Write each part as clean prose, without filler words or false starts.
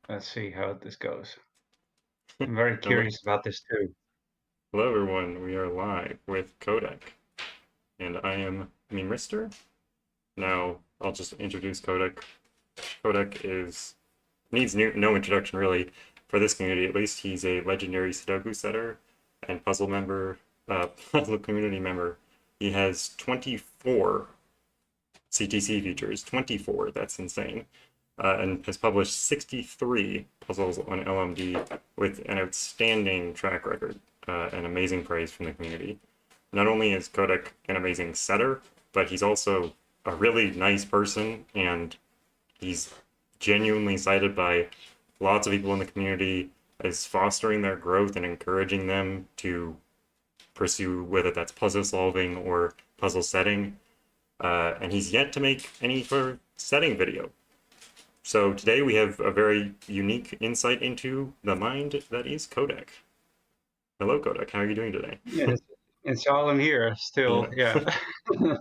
Let's see how this goes. I'm very Hello, curious about this too. hello everyone. We are live with Codec, and I am Mister. Now, I'll just introduce Codec. Codec is needs no introduction really for this community. At least he's a legendary Sudoku setter and puzzle community member. He has 24 CTC features. 24. That's insane. And has published 63 puzzles on LMD with an outstanding track record and amazing praise from the community. Not only is Kodak an amazing setter, but he's also a really nice person, and he's genuinely cited by lots of people in the community as fostering their growth and encouraging them to pursue whether that's puzzle solving or puzzle setting. And he's yet to make any sort of setting video. So today we have a very unique insight into the mind that is Kodak. Hello, Kodak. How are you doing today? Yeah, it's all in here still. Yeah. Yeah,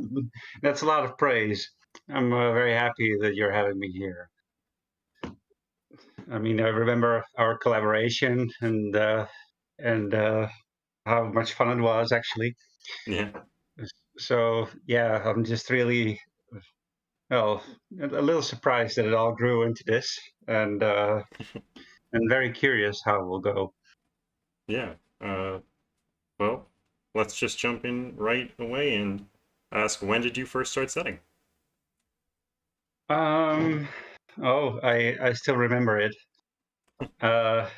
that's a lot of praise. I'm very happy that you're having me here. I mean, I remember our collaboration and how much fun it was actually. Yeah. So yeah, I'm just really well a little surprised that it all grew into this, and very curious how it will go. Yeah. Well, let's just jump in right away and ask, when did you first start setting? Um, oh, I still remember it. Uh,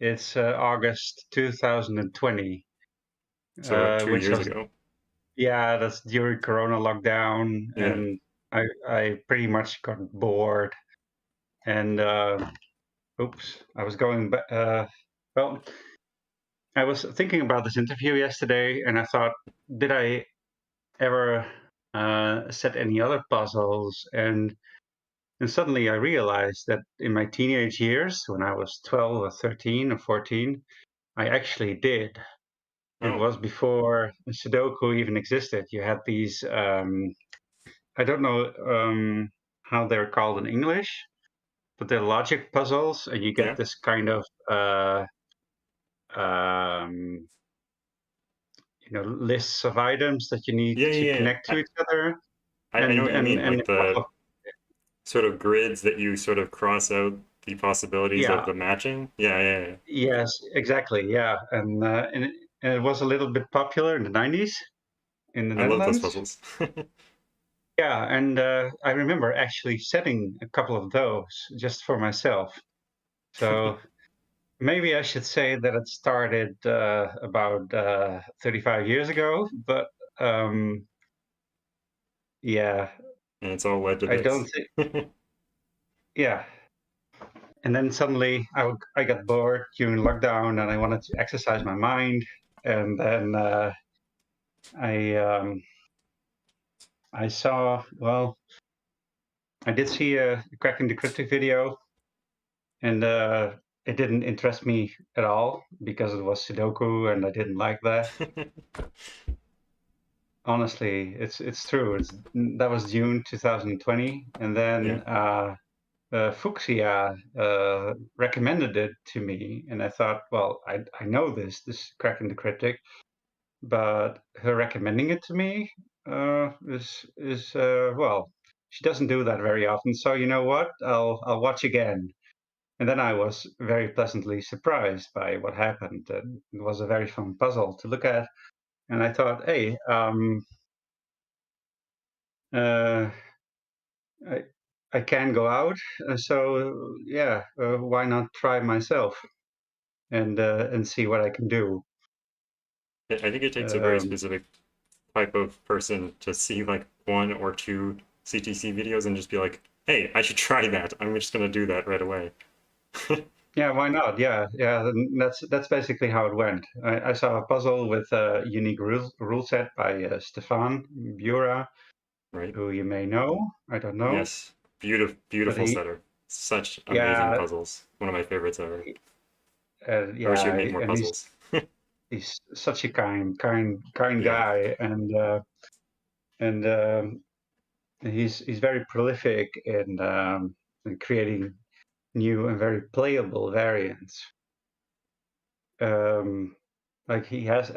it's August 2020, So about two which years was, ago. yeah, that's during Corona lockdown, Yeah. and I pretty much got bored, and oops, I was going back. Well, I was thinking about this interview yesterday, and I thought, did I ever set any other puzzles? And suddenly I realized that in my teenage years, when I was 12 or 13 or 14, I actually did. It Oh, was before Sudoku even existed. You had these, I don't know how they're called in English, but they're logic puzzles, and you get yeah. this kind of, um, lists of items that you need Yeah, to yeah, yeah. connect to each other, I know and what you and mean. and Like a couple the of, sort of grids that you sort of cross out the possibilities of yeah, the matching. Yeah, yeah, yeah. yes, exactly, yeah, and it was a little bit popular in the 90s in the I love those Netherlands. puzzles. Yeah, and I remember actually setting a couple of those just for myself. So maybe I should say that it started about 35 years ago, but um, yeah, And it's all led to I don't this. think, yeah. And then suddenly I got bored during lockdown and I wanted to exercise my mind. And then I um, I saw, well, I did see a cracking the cryptic video, and it didn't interest me at all because it was Sudoku, and I didn't like that. Honestly, it's true. That was June 2020, and Yeah. then Fuchsia recommended it to me, and I thought, well, I know this cracking the cryptic, but her recommending it to me is well, she doesn't do that very often. So you know what? I'll watch again. And then I was very pleasantly surprised by what happened. And it was a very fun puzzle to look at. And I thought, hey, uh, I, I can go out. So yeah, why not try myself and see what I can do? I think it takes a very Um, specific type of person to see like one or two CTC videos and just be like, hey, I should try that. I'm just gonna do that right away. yeah, why not? Yeah, yeah. And that's basically how it went. I saw a puzzle with a unique rule set by Stefan Bura, Right? who you may know. I don't know, Yes. Beautiful, but beautiful setter. Such amazing yeah, puzzles. One of my favorites ever. I wish yeah, you'd make more and puzzles. he's such a kind Yeah. guy, and he's very prolific in creating new and very playable variants. Like he has,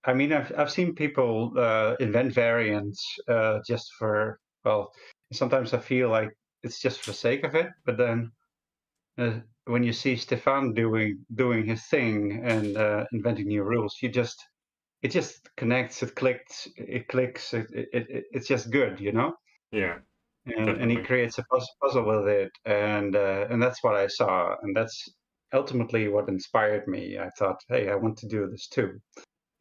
I mean, I've seen people invent variants just for, well, sometimes I feel like it's just for the sake of it, but then when you see Stefan doing his thing and inventing new rules, it just connects, it clicks, it's just good, you know. Yeah, And he definitely. creates a puzzle with it, and that's what I saw, and that's ultimately what inspired me. I thought, hey, I want to do this too,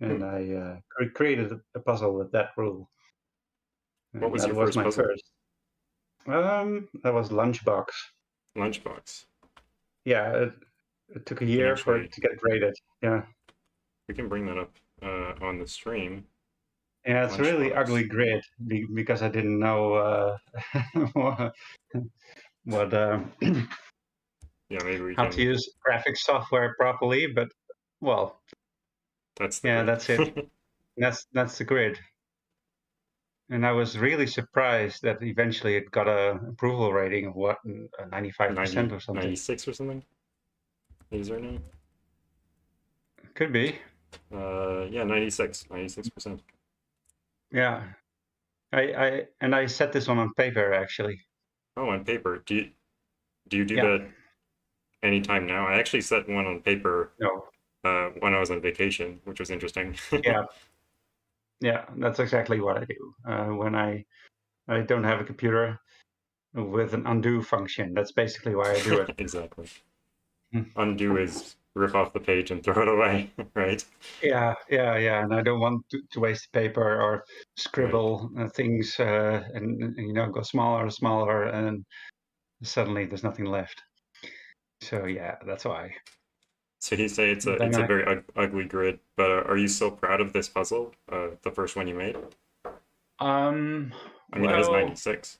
Hmm. and I created a puzzle with that rule, What and was that your was first my puzzle? first. That was Lunchbox. Lunchbox. Yeah, it took a We can year for it actually to get graded. Yeah, we can bring that up on the stream. yeah, it's a really Lunchbox. ugly grid because I didn't know what, what Yeah, maybe we how to can. use graphics software properly, but well, That's the yeah, grid. that's it. That's the grid. And I was really surprised that eventually it got a approval rating of what, 95% 90, or something. 96 or something. Is there now? Could be. Yeah, 96, 96%. Yeah. I set this one on paper actually. Oh, on paper. Do you do Yeah. that anytime now? I actually set one on paper No. when I was on vacation, which was interesting. Yeah. Yeah. That's exactly what I do. When I don't have a computer with an undo function. That's basically why I do it. Exactly. Hmm. Undo is rip off the page and throw it away, right? Yeah, yeah, yeah. And I don't want to waste paper or Right. scribble things and go smaller and smaller, and suddenly there's nothing left. So yeah, that's why. So you say Then it's a I very ugly grid, but are you so proud of this puzzle, the first one you made? I mean, it has well 96,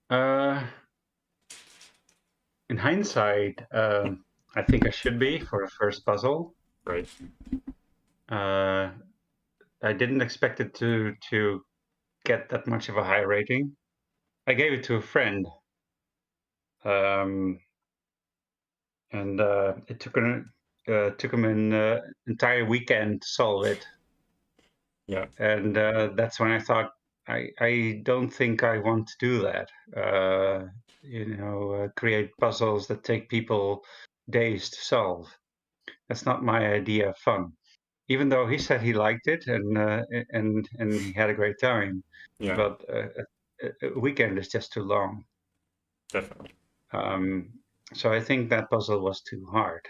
uh in hindsight, I think I should be for a first puzzle. right? Uh I didn't expect it to get that much of a high rating. I gave it to a friend, um and it took him an entire weekend to solve it. Yeah, And that's when I thought, I don't think I want to do that. Create puzzles that take people days to solve. That's not my idea of fun. Even though he said he liked it and he had a great time, yeah, but a weekend is just too long. definitely. Um, so I think that puzzle was too hard.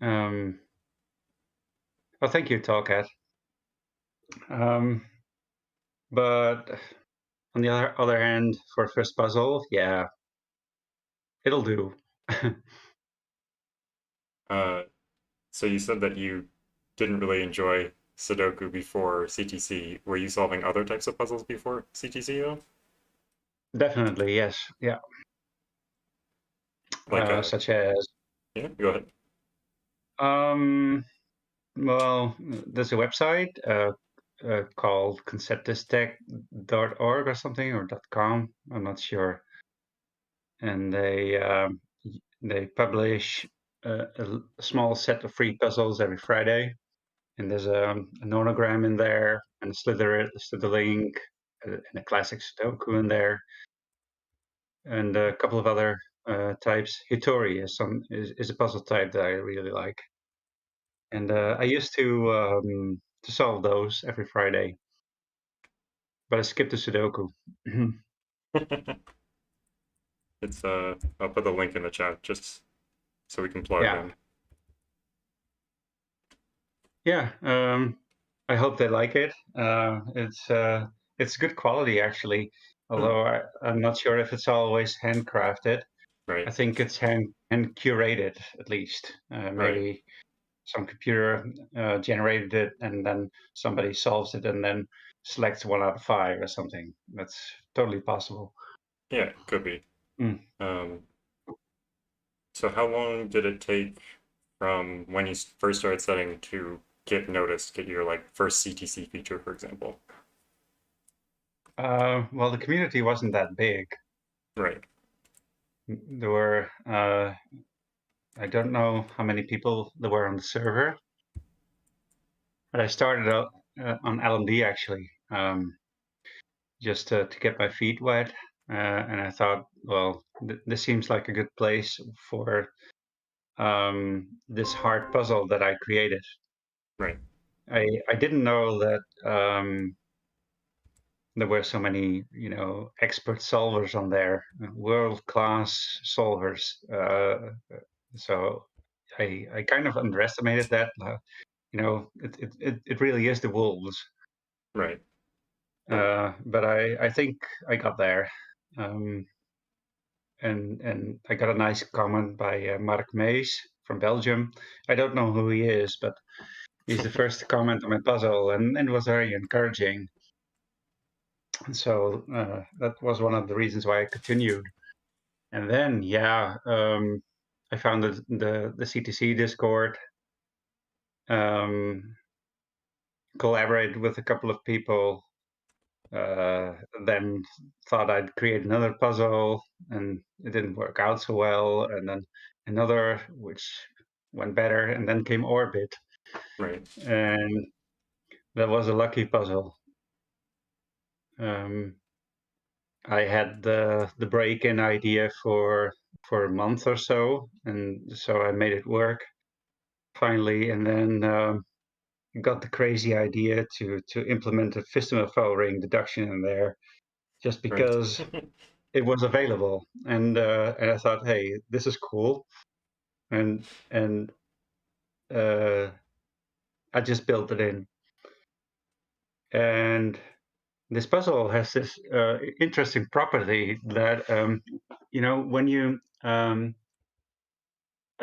Um, well, thank you, Talkat. Um, but on the other hand, for a first puzzle, yeah, it'll do. Uh, so you said that you didn't really enjoy Sudoku before CTC. Were you solving other types of puzzles before CTC though? Definitely, yes. Yeah. Like Such as, yeah, go ahead. um, well, there's a website called conceptistech.org or something, or .com. I'm not sure. And they publish a small set of free puzzles every Friday. And there's a nonogram in there, and a slitherlink, and a classic Sudoku in there, and a couple of other types. Hitori is a puzzle type that I really like, and I used to solve those every Friday, but I skipped the Sudoku. It's I'll put the link in the chat just so we can plug Yeah, in. yeah. I hope they like it. It's good quality actually, Hmm, although I'm not sure if it's always handcrafted. I right, think it's hand curated at least. right. Maybe some computer generated it, and then somebody solves it, and then selects 1 out of 5 or something. That's totally possible. Yeah, could be. Mm. Um, so how long did it take from when you first started setting to get noticed, get your like first CTC feature, for example? Well, the community wasn't that big. Right. There were I don't know how many people there were on the server, but I started out on LMD actually, just to get my feet wet. And I thought, well, this seems like a good place for this hard puzzle that I created. Right. I didn't know that there were so many, expert solvers on there, world-class solvers. So I kind of underestimated that. It really is the wolves. Right. But I think I got there. Um, and I got a nice comment by Mark Mees from Belgium. I don't know who he is, but he's the first to comment on my puzzle, and it was very encouraging. And so that was one of the reasons why I continued. And then, yeah, I found the CTC Discord, um, collaborated with a couple of people, then thought I'd create another puzzle, and it didn't work out so well. And then another, which went better, and then came Orbit, Right. and that was a lucky puzzle. I had the break-in idea for a month or so, and so I made it work finally, and then got the crazy idea to implement a fistula ring deduction in there, just Right. because it was available, and I thought, hey, this is cool, and uh, I just built it in, and this puzzle has this interesting property that when you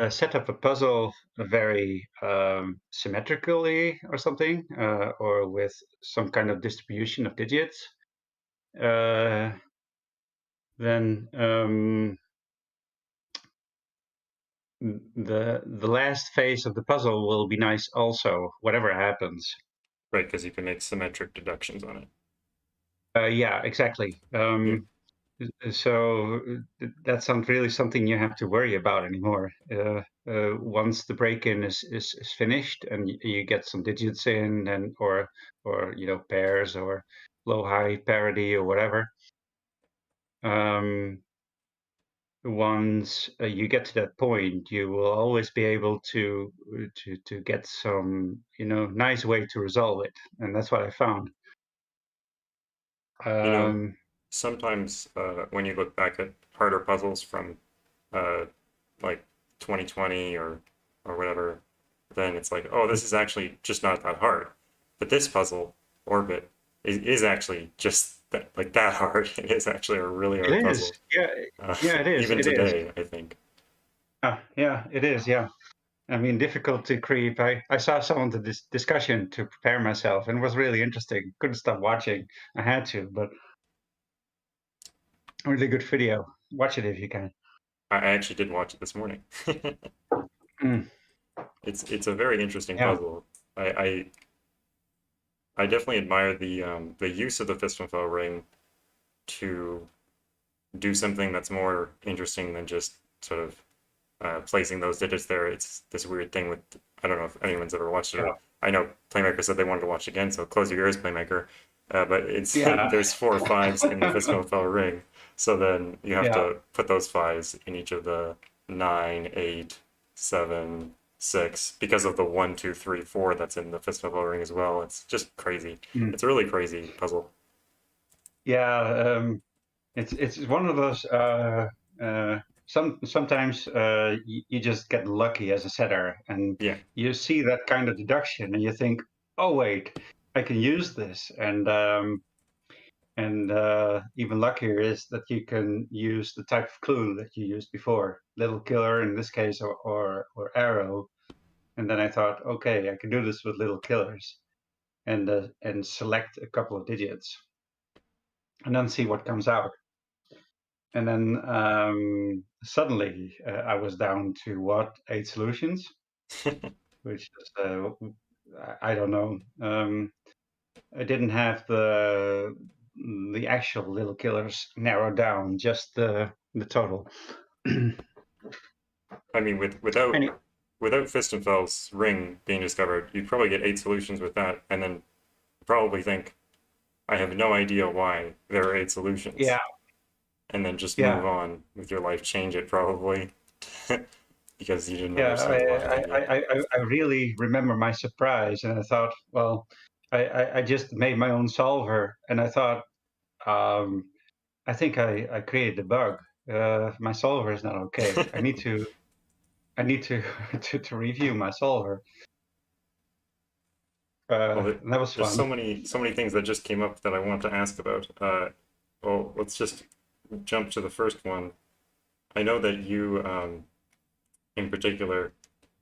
set up a puzzle very symmetrically or something, or with some kind of distribution of digits, uh, then the last phase of the puzzle will be nice also, whatever happens. Right, because you can make symmetric deductions on it. Yeah, exactly. Yeah. So that's not really something you have to worry about anymore. Once the break-in is finished and you get some digits in, and or pairs or low-high parity or whatever. Once you get to that point, you will always be able to get some nice way to resolve it, and that's what I found. You know, Um, sometimes when you look back at harder puzzles from uh, like 2020 or whatever, then it's like, oh, this is actually just not that hard. But this puzzle, Orbit, is actually just that hard. It is actually a really it hard is, puzzle, yeah, yeah, it is, even it is. today, I think. Yeah, it is. Yeah. I mean, difficult to creep. I saw some of the discussion to prepare myself, and it was really interesting. Couldn't stop watching. I had to, but a really good video. Watch it if you can. I actually did watch it this morning. Mm, It's a very interesting yeah. puzzle. I I definitely admire the use of the fistful ring to do something that's more interesting than just sort of placing those digits there. It's this weird thing with, I don't know if anyone's ever watched it, Yeah. or I know Playmaker said they wanted to watch again, so close your ears, Playmaker. But it's Yeah. there's four fives in the fistful ring, so then you have Yeah. to put those fives in each of the 9, 8, 7, 6 because of the 1, 2, 3, 4 that's in the fistful ring as well. It's just crazy. Mm. It's a really crazy puzzle. Yeah. It's one of those. Sometimes you just get lucky as a setter, and Yeah, you see that kind of deduction, and you think, "Oh wait, I can use this." And even luckier is that you can use the type of clue that you used before, little killer in this case, or arrow. And then I thought, okay, I can do this with little killers, and select a couple of digits, and then see what comes out. And then suddenly I was down to what, 8 solutions, which is I don't know. I didn't have the actual little killers narrow down, just the total. I mean, without Any, Fistenfeld's ring being discovered, you'd probably get 8 solutions with that, and then probably think, I have no idea why there are 8 solutions, yeah, and then just move yeah, on with your life, change it probably, because you didn't yeah. understand why. Yeah, I really remember my surprise, and I thought, well, I just made my own solver, and I thought, um, I think I created a bug. My solver is not okay. I need to to review my solver. well, That was there's fun. so many things that just came up that I want to ask about. Well, let's just jump to the first one. I know that you, in particular,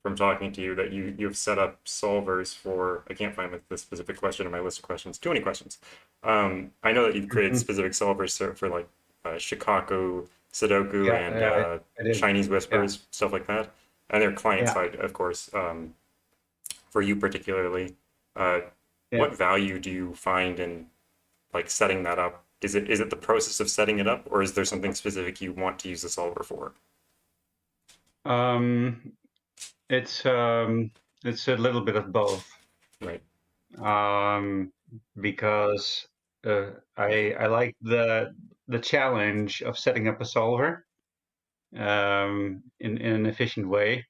from talking to you, that you've set up solvers for. I can't find the specific question in my list of questions. Too many questions. I know that you've created Mhm. specific solvers for like Shikaku, Sudoku, Yeah, and I did. Chinese Yeah, whispers, stuff like that, and they're client yeah, side, of course. For you particularly, uh, yeah. what value do you find in like setting that up? Is it the process of setting it up, or is there something specific you want to use the solver for? Um, it's um, it's a little bit of both. Right. Um, because I like the challenge of setting up a solver in an efficient way.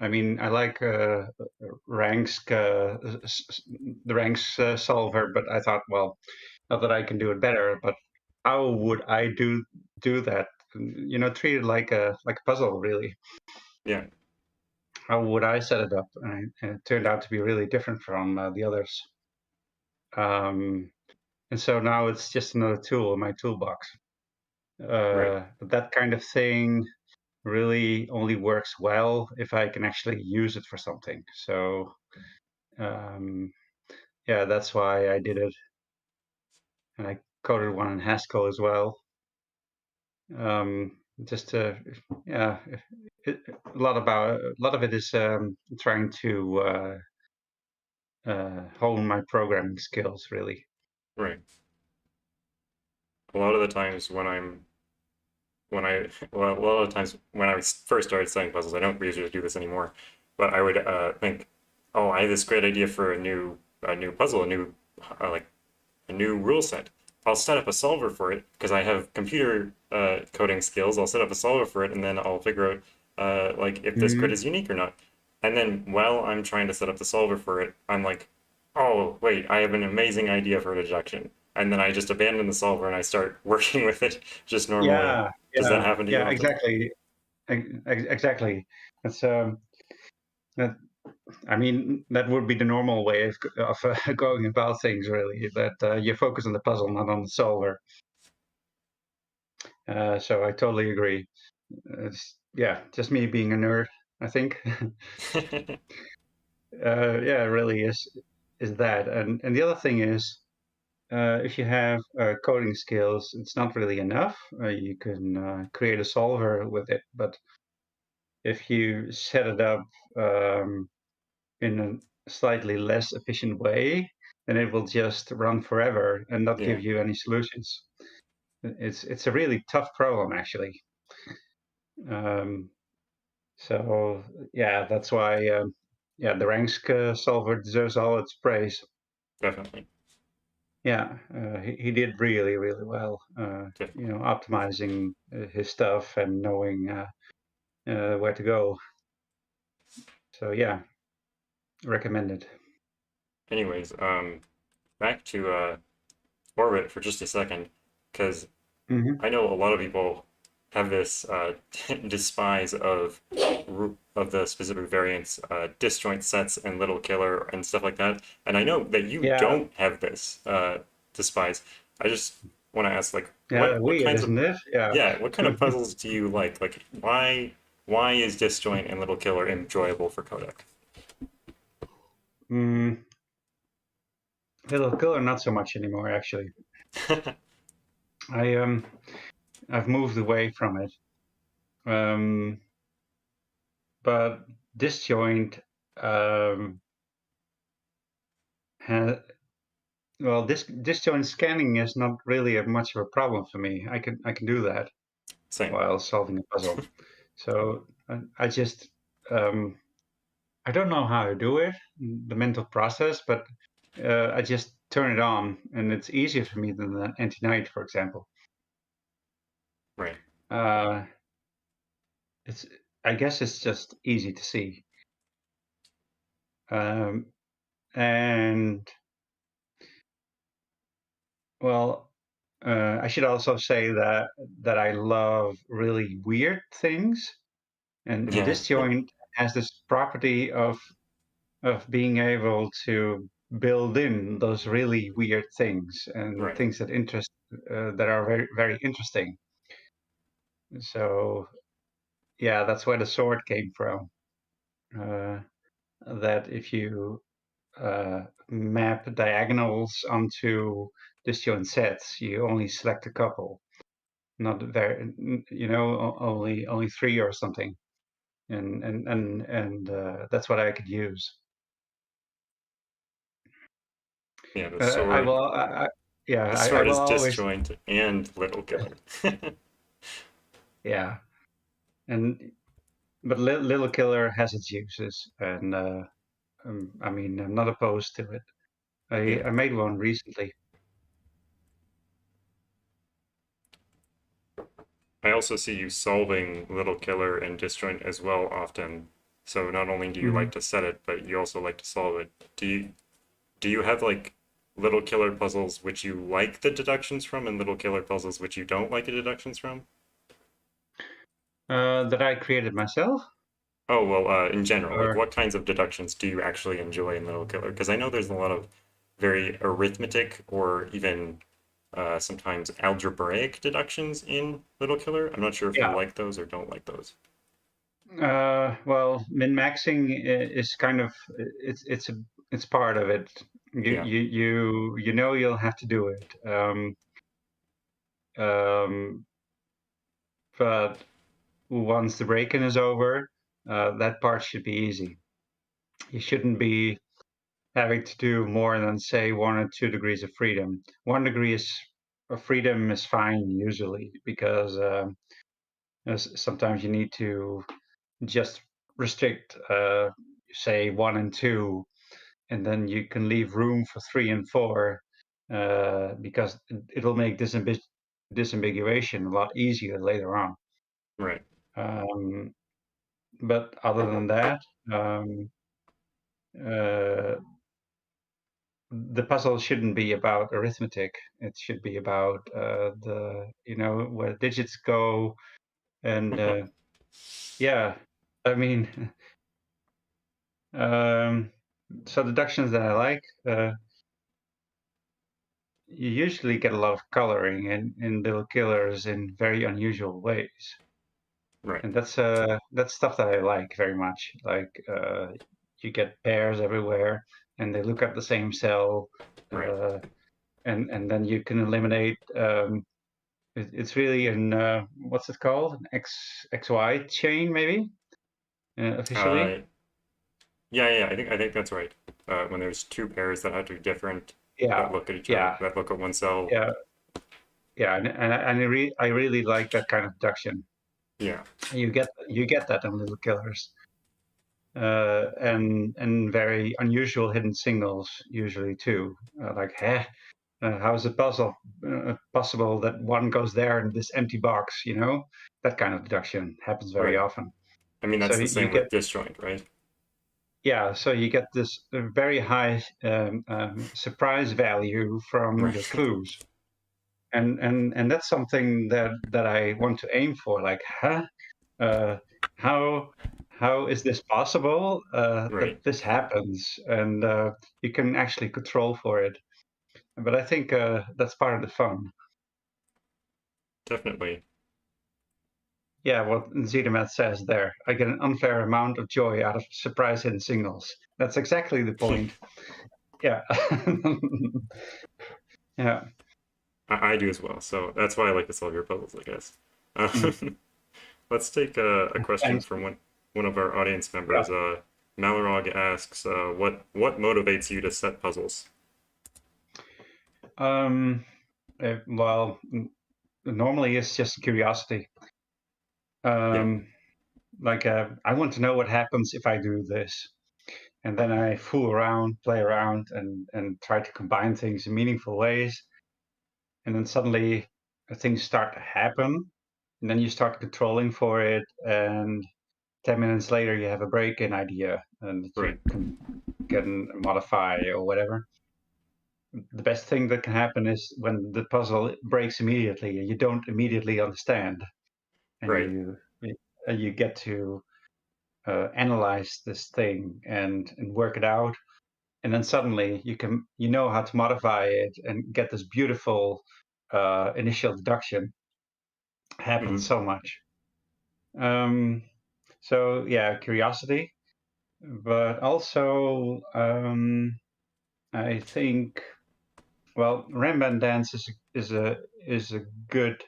I mean, I like ranks the ranks solver, but I thought, well, not that I can do it better, but how would I do that? Treat it like a puzzle, really. Yeah. How would I set it up? And it turned out to be really different from the others. Um, and so now it's just another tool in my toolbox. Right. But that kind of thing really only works well if I can actually use it for something. So um, yeah, that's why I did it, and I coded one in Haskell as well. Just to yeah, a lot of it is trying to hone my programming skills really. Right. A lot of the times well, a lot of times when I first started studying puzzles, I don't usually do this anymore, but I would think, oh, I have this great idea for a new puzzle, like a new rule set. I'll set up a solver for it because I have computer coding skills. I'll set up a solver for it, and then I'll figure out like if this grid Mhm. is unique or not. And then while I'm trying to set up the solver for it, I'm like, oh wait, I have an amazing idea for a deduction. And then I just abandon the solver and I start working with it just normally. Yeah, Does that yeah, happen to you yeah, often? exactly, exactly. That's that. I mean, that would be the normal way of going about things, really. That you focus on the puzzle, not on the solver. So I totally agree. It's yeah, just me being a nerd, I think. Yeah, it really is that. And the other thing is, if you have coding skills, it's not really enough. You can create a solver with it, but if you set it up in a slightly less efficient way, then it will just run forever and not Yeah, give you any solutions. It's a really tough problem, actually. Um, so yeah, that's why yeah, the ranks solver deserves all its praise. definitely. Yeah, he did really well. Optimizing his stuff and knowing where to go. So yeah, recommended. Anyways, back to orbit for just a second, because Hmm. I know a lot of people have this despise of the specific variants, disjoint sets and little killer and stuff like that. And I know that you Yeah, don't have this despise. I just want to ask, like, yeah, what weird, kinds of isn't it? Yeah. yeah, what kind of puzzles do you like? Like, why is disjoint and little killer enjoyable for Kodak? Mm, little killer, not so much anymore. Actually, I I've moved away from it. Um, but disjoint um, ha well, this disjoint scanning is not really much of a problem for me. I can do that Same. while solving a puzzle. So I just I don't know how to do it, the mental process, but I just turn it on, and it's easier for me than the anti-night, for example. Right. Uh, it's I guess it's just easy to see, um, and well, I should also say that I love really weird things, and Yeah. disjoint has this property of being able to build in those really weird things and Right. things that are very very interesting. So yeah, that's where the sword came from. Uh, that if you map diagonals onto disjoint sets, you only select a couple, not very, only three or something, and that's what I could use. Yeah, the I sword. will, yeah, The I sword will is always, disjoint and little killer. yeah, and but Little Killer has its uses, and I mean, I'm not opposed to it. Yeah. I made one recently. I also see you solving little killer and disjoint as well often. So not only do you Hmm. like to set it, but you also like to solve it. Do you have like little killer puzzles which you like the deductions from and little killer puzzles which you don't like the deductions from? That I created myself, Oh, well, in general, like or what kinds of deductions do you actually enjoy in Little Killer? Because I know there's a lot of very arithmetic or even sometimes algebraic deductions in Little Killer. I'm not sure if you yeah. like those or don't like those. Well, min-maxing is kind of it's part of it. Yeah, You know you'll have to do it. Um, but once the break-in is over, that part should be easy. You shouldn't be having to do more than say 1 or 2 degrees of freedom. 1 degree of freedom is fine usually because sometimes you need to just restrict, say 1 and 2, and then you can leave room for 3 and 4 because it'll make disambiguation a lot easier later on. right. Um, but other than that, um, uh, the puzzle shouldn't be about arithmetic. It should be about where digits go, and yeah, I mean, um, so deductions that I like. You usually get a lot of coloring in Little Killers in very unusual ways, Right, and that's stuff that I like very much. Like you get pairs everywhere, and they look at the same cell, right. uh, and then you can eliminate. It's really an what's it called? An XY chain, maybe officially. Uh, yeah, I think that's right. When there's two pairs that have to be different, that Yeah, look at each other, yeah, that look at one cell. yeah, yeah, and I really like that kind of deduction. Yeah, You get that in Little Killers. And very unusual hidden signals usually too. Like, how is it possible that one goes there in this empty box? That kind of deduction happens very right. often. I mean, So that's the you same get, with disjoint, right? yeah, so you get this very high surprise value from your Right, clues, and that's something that I want to aim for. Like, uh, how how is this possible that right. this happens, and you can actually control for it. But I think that's part of the fun. Definitely. Yeah, what Ziedemat says there, I get an unfair amount of joy out of surprise hidden signals. That's exactly the point. Yeah. Yeah. I do as well, so that's why I like to solve your puzzles, I guess. Mm. Let's take a question And from one of our audience yeah, members. Malarog asks, what motivates you to set puzzles? Well, normally it's just curiosity. Yeah. Like I want to know what happens if I do this, and then I fool around, play around, and try to combine things in meaningful ways. And then suddenly things start to happen, and then you start controlling for it, and 10 minutes later you have a break-in idea and that you Right. can modify or whatever. The best thing that can happen is when the puzzle breaks immediately and you don't immediately understand, and Right. you get to analyze this thing and work it out, and then suddenly you know how to modify it and get this beautiful initial deduction. Happens Hmm. so much. Um, so yeah, curiosity, but also I think, well, Ramban dance is a good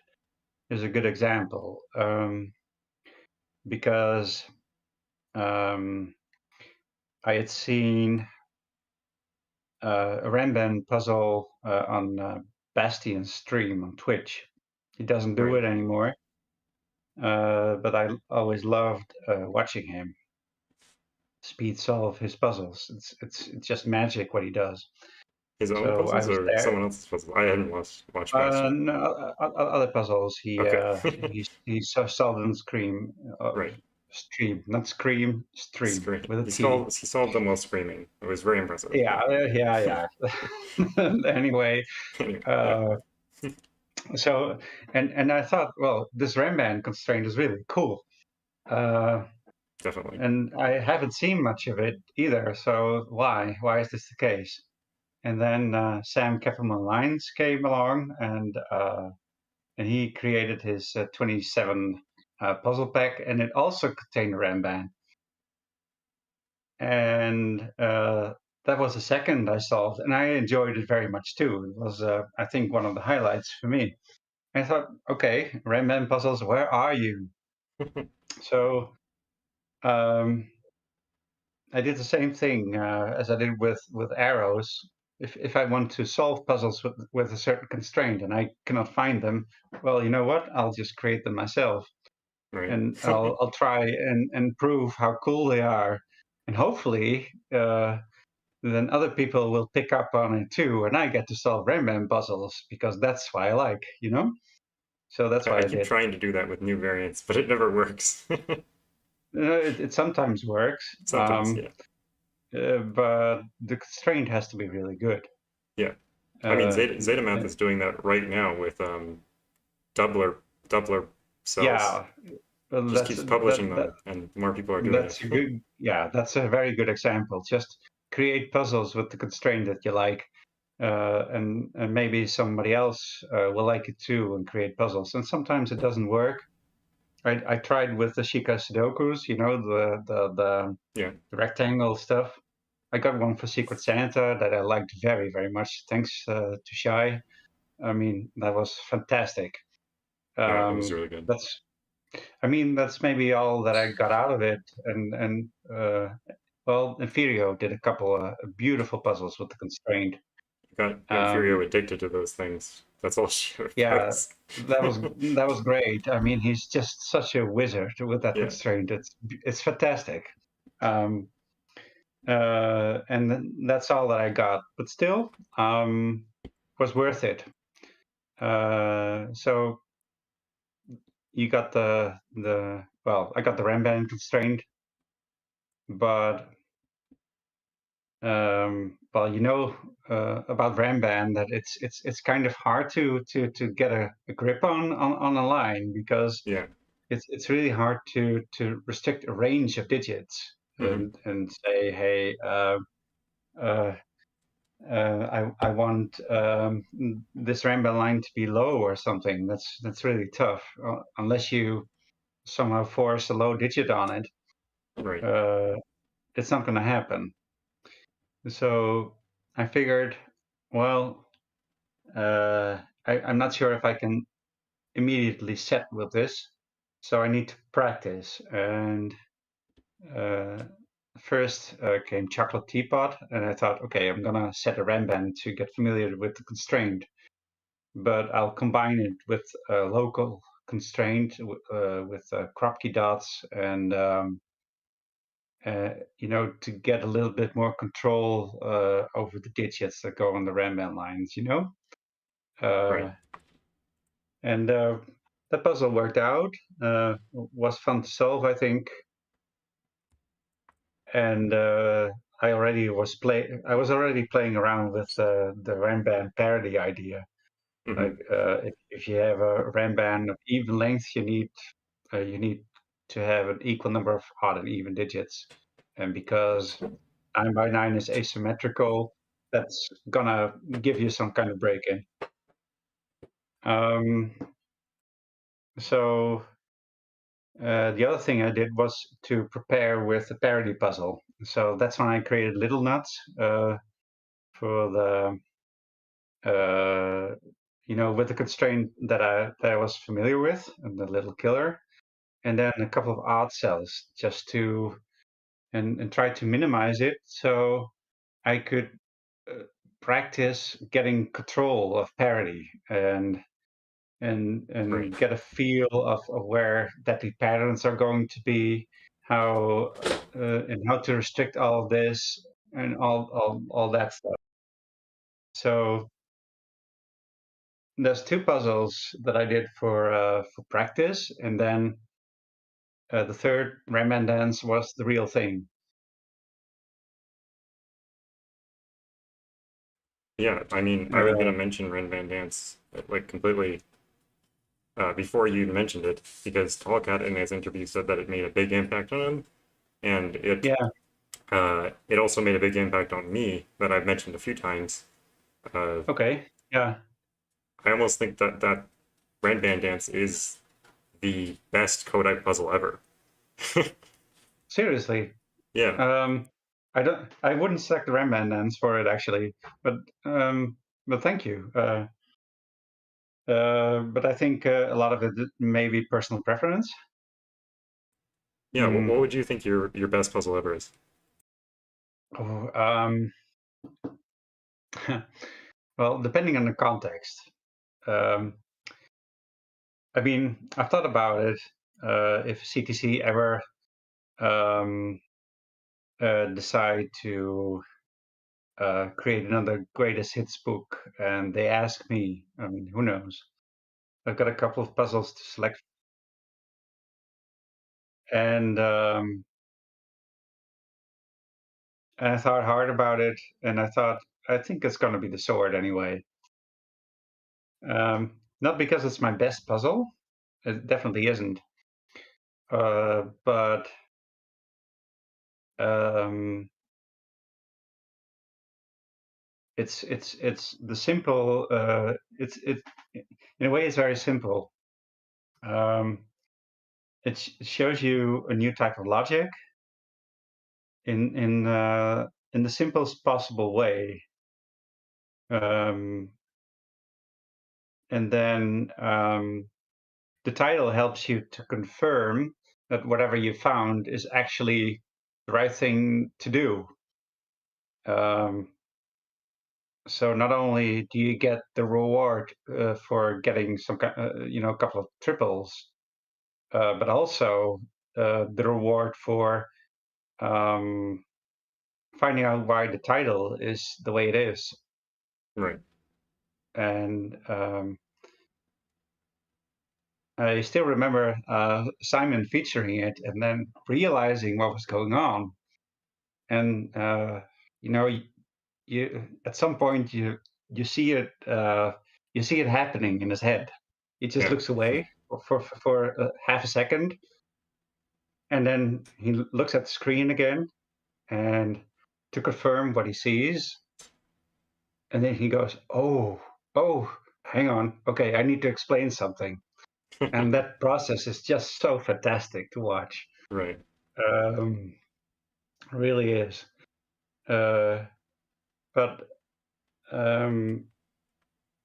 is a good example, because um, I had seen a Ramban puzzle on Bastian's stream on Twitch. He doesn't do Right. it anymore, but I always loved watching him speed solve his puzzles. It's just magic what he does. His own So I puzzles was or there. someone else's puzzles? I hadn't watched Bastion. No, other puzzles. Okay. He solved on Scream, Right. Stream, not Scream, Stream Scream. with a T. He solved them while screaming. It was very impressive. Yeah, Yeah. yeah. Anyway, Anyway, yeah, uh, so and I thought, well, this Ramban constraint is really cool, uh, definitely. and I haven't seen much of it either. So why is this the case? And then Sam Keffelman Lines came along, and he created his 27 puzzle pack, and it also contained a Ramban. And that was the second I solved, and I enjoyed it very much too. It was, I think, one of the highlights for me. I thought, okay, Ramban puzzles, where are you? So um, I did the same thing as I did with arrows. If I want to solve puzzles with a certain constraint and I cannot find them, well, you know what? I'll just create them myself, Right. and I'll try and prove how cool they are, and hopefully then other people will pick up on it too, and I get to solve Rembrandt puzzles because that's why I like, you know. So that's I what I keep did. trying to do that with new variants, but it never works. It sometimes works, Sometimes, yeah. but the constraint has to be really good. Yeah. I mean, Uh, Zetamath is doing that right now with doubler doubler cells. yeah, well, Just keeps publishing them, and more people are doing that's a it. good, yeah, that's a very good example. Just create puzzles with the constraint that you like, and maybe somebody else will like it too and create puzzles. And sometimes it doesn't work. I tried with the Shika Sudokus, you know, Yeah. the rectangle stuff. I got one for Secret Santa that I liked very much. Thanks to Shai. I mean, that was fantastic. Yeah, it was really good. That's I mean, that's maybe all that I got out of it. And well, Inferio did a couple of beautiful puzzles with the constraint. Got Furio Um, addicted to those things. That's all she ever yeah, does. that was great. I mean, he's just such a wizard with that Yeah. constraint. It's fantastic. Um, and that's all that I got, but still, was worth it. So you got the well, I got the Ramban constraint, but well, you know about Ramban that it's kind of hard to get a grip on a line because Yeah. it's really hard to restrict a range of digits Hmm. and say, hey, uh, I want this Ramban line to be low or something. That's really tough unless you somehow force a low digit on it. Right. Uh, it's not going to happen. So I figured, well, I'm not sure if I can immediately set with this, so I need to practice. And uh, first came chocolate teapot, and I thought, okay, I'm gonna set a Ramban to get familiar with the constraint, but I'll combine it with a local constraint with Kropke dots and to get a little bit more control over the digits that go on the Ramban lines, Right. Uh, and that puzzle worked out. Was fun to solve, I think. And I was already playing around with the Ramban parity idea. Mm-hmm. Like if you have a Ramban of even length, you need to have an equal number of odd and even digits. And because 9 by 9 is asymmetrical, that's gonna give you some kind of break-in. Um, so the other thing I did was to prepare with the parity puzzle. So that's when I created little nuts for the with the constraint that I was familiar with, and the little killer, and then a couple of odd cells just to and try to minimize it so I could uh, practice getting control of parity and Right. get a feel of where that the patterns are going to be, how and how to restrict all of this and all that stuff. So there's two puzzles that I did for practice, and then the third Ramban dance was the real thing. Yeah, I mean, I was gonna Uh, mention Ren Van Dance like completely before you mentioned it because Tallcat in his interview said that it made a big impact on him, and yeah. it also made a big impact on me that I've mentioned a few times. Uh, Okay. Yeah. I almost think that Ren Van Dance is the best Kodak puzzle ever. Seriously. Yeah, Um, I wouldn't select the Ramban dance for it actually, but um, but thank you. But I think a lot of it may be personal preference. yeah. What Mm. would you think your best puzzle ever is? Oh, well, depending on the context. Um, I mean, I've thought about it. If CTC ever um, decide to create another greatest hits book, and they ask me, I mean, who knows? I've got a couple of puzzles to select, and I thought hard about it, and I thought I think it's going to be the sword anyway. Not because it's my best puzzle, it definitely isn't, but um, it's the simple. It in a way it's very simple. Um, it shows you a new type of logic in the simplest possible way, um, and then the title helps you to confirm that whatever you found is actually the right thing to do. Um, so not only do you get the reward for getting a couple of triples, but also the reward for um, finding out why the title is the way it is. Right. And I still remember Simon featuring it and then realizing what was going on. And you know, you at some point you see it happening in his head. He just Yeah. looks away for half a second, and then he looks at the screen again and to confirm what he sees, and then he goes, oh, hang on, okay, I need to explain something, and that process is just so fantastic to watch. Right. Um, really is. Uh, but um,